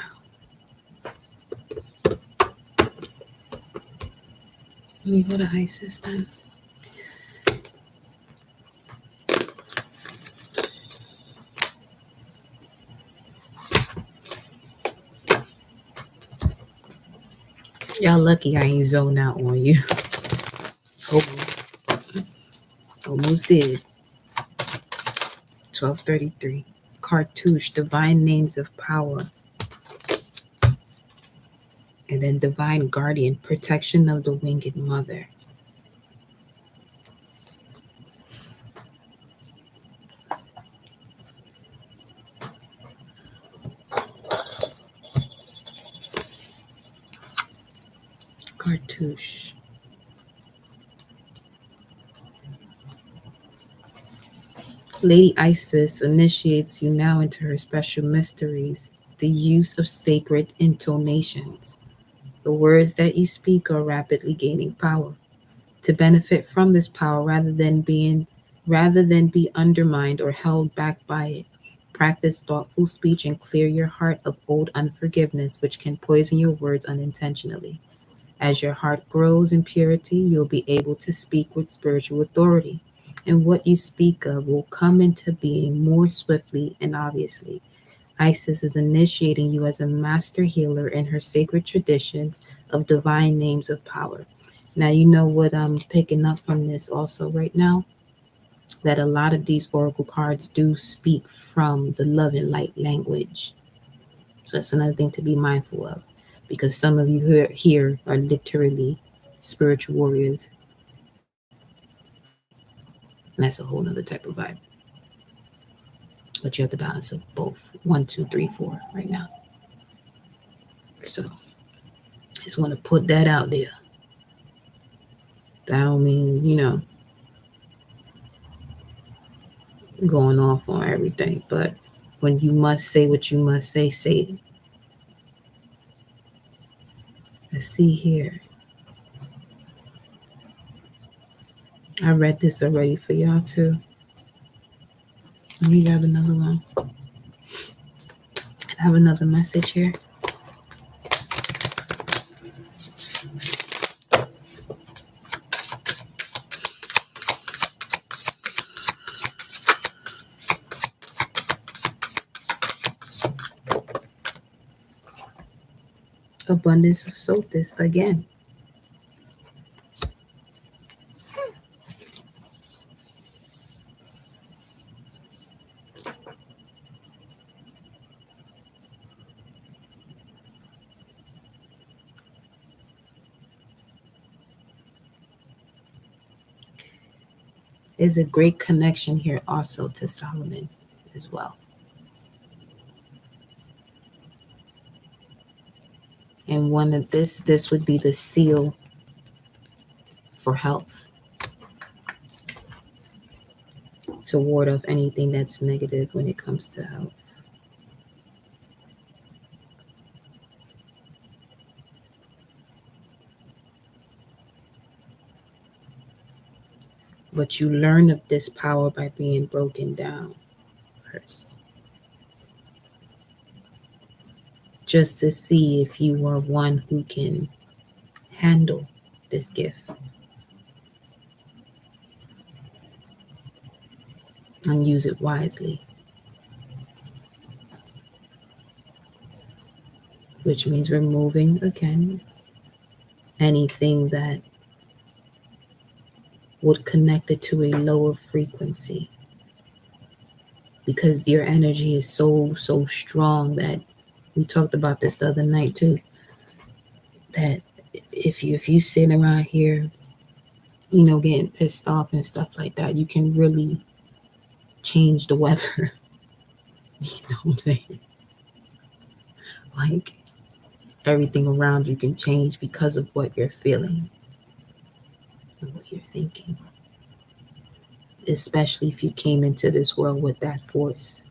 Let me go to Isis then. Y'all lucky I ain't zoned out on you. Almost did. 1233. Cartouche, divine names of power. And then divine guardian, protection of the winged mother. Cartouche. Lady Isis initiates you now into her special mysteries, the use of sacred intonations. The words that you speak are rapidly gaining power. To benefit from this power rather than be undermined or held back by it, practice thoughtful speech and clear your heart of old unforgiveness which can poison your words unintentionally. As your heart grows in purity, you'll be able to speak with spiritual authority. And what you speak of will come into being more swiftly and obviously. Isis is initiating you as a master healer in her sacred traditions of divine names of power. Now, you know what I'm picking up from this also right now? That a lot of these oracle cards do speak from the love and light language. So that's another thing to be mindful of, because some of you here are literally spiritual warriors. And that's a whole nother type of vibe. But you have the balance of both 1, 2, 3, 4 right now. So I just want to put that out there. That don't mean, going off on everything. But when you must say what you must say it. Let's see here. I read this already for y'all too. Let me grab another one. I have another message here. Abundance of Sothis again. There's a great connection here also to Solomon as well. And one of this would be the seal for health, to ward off anything that's negative when it comes to health. But you learn of this power by being broken down first, just to see if you are one who can handle this gift and use it wisely. Which means removing, again, anything that would connect it to a lower frequency. Because your energy is so strong that we talked about this the other night too. That if you sit around here, getting pissed off and stuff like that, you can really change the weather. You know what I'm saying? Like, everything around you can change because of what you're feeling and what you're thinking. Especially if you came into this world with that force.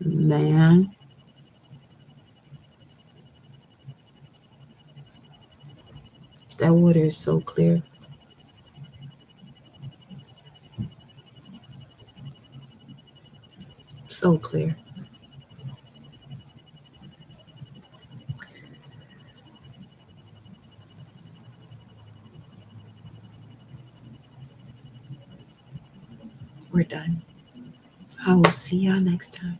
Man. That water is so clear. So clear. We're done. I will see y'all next time.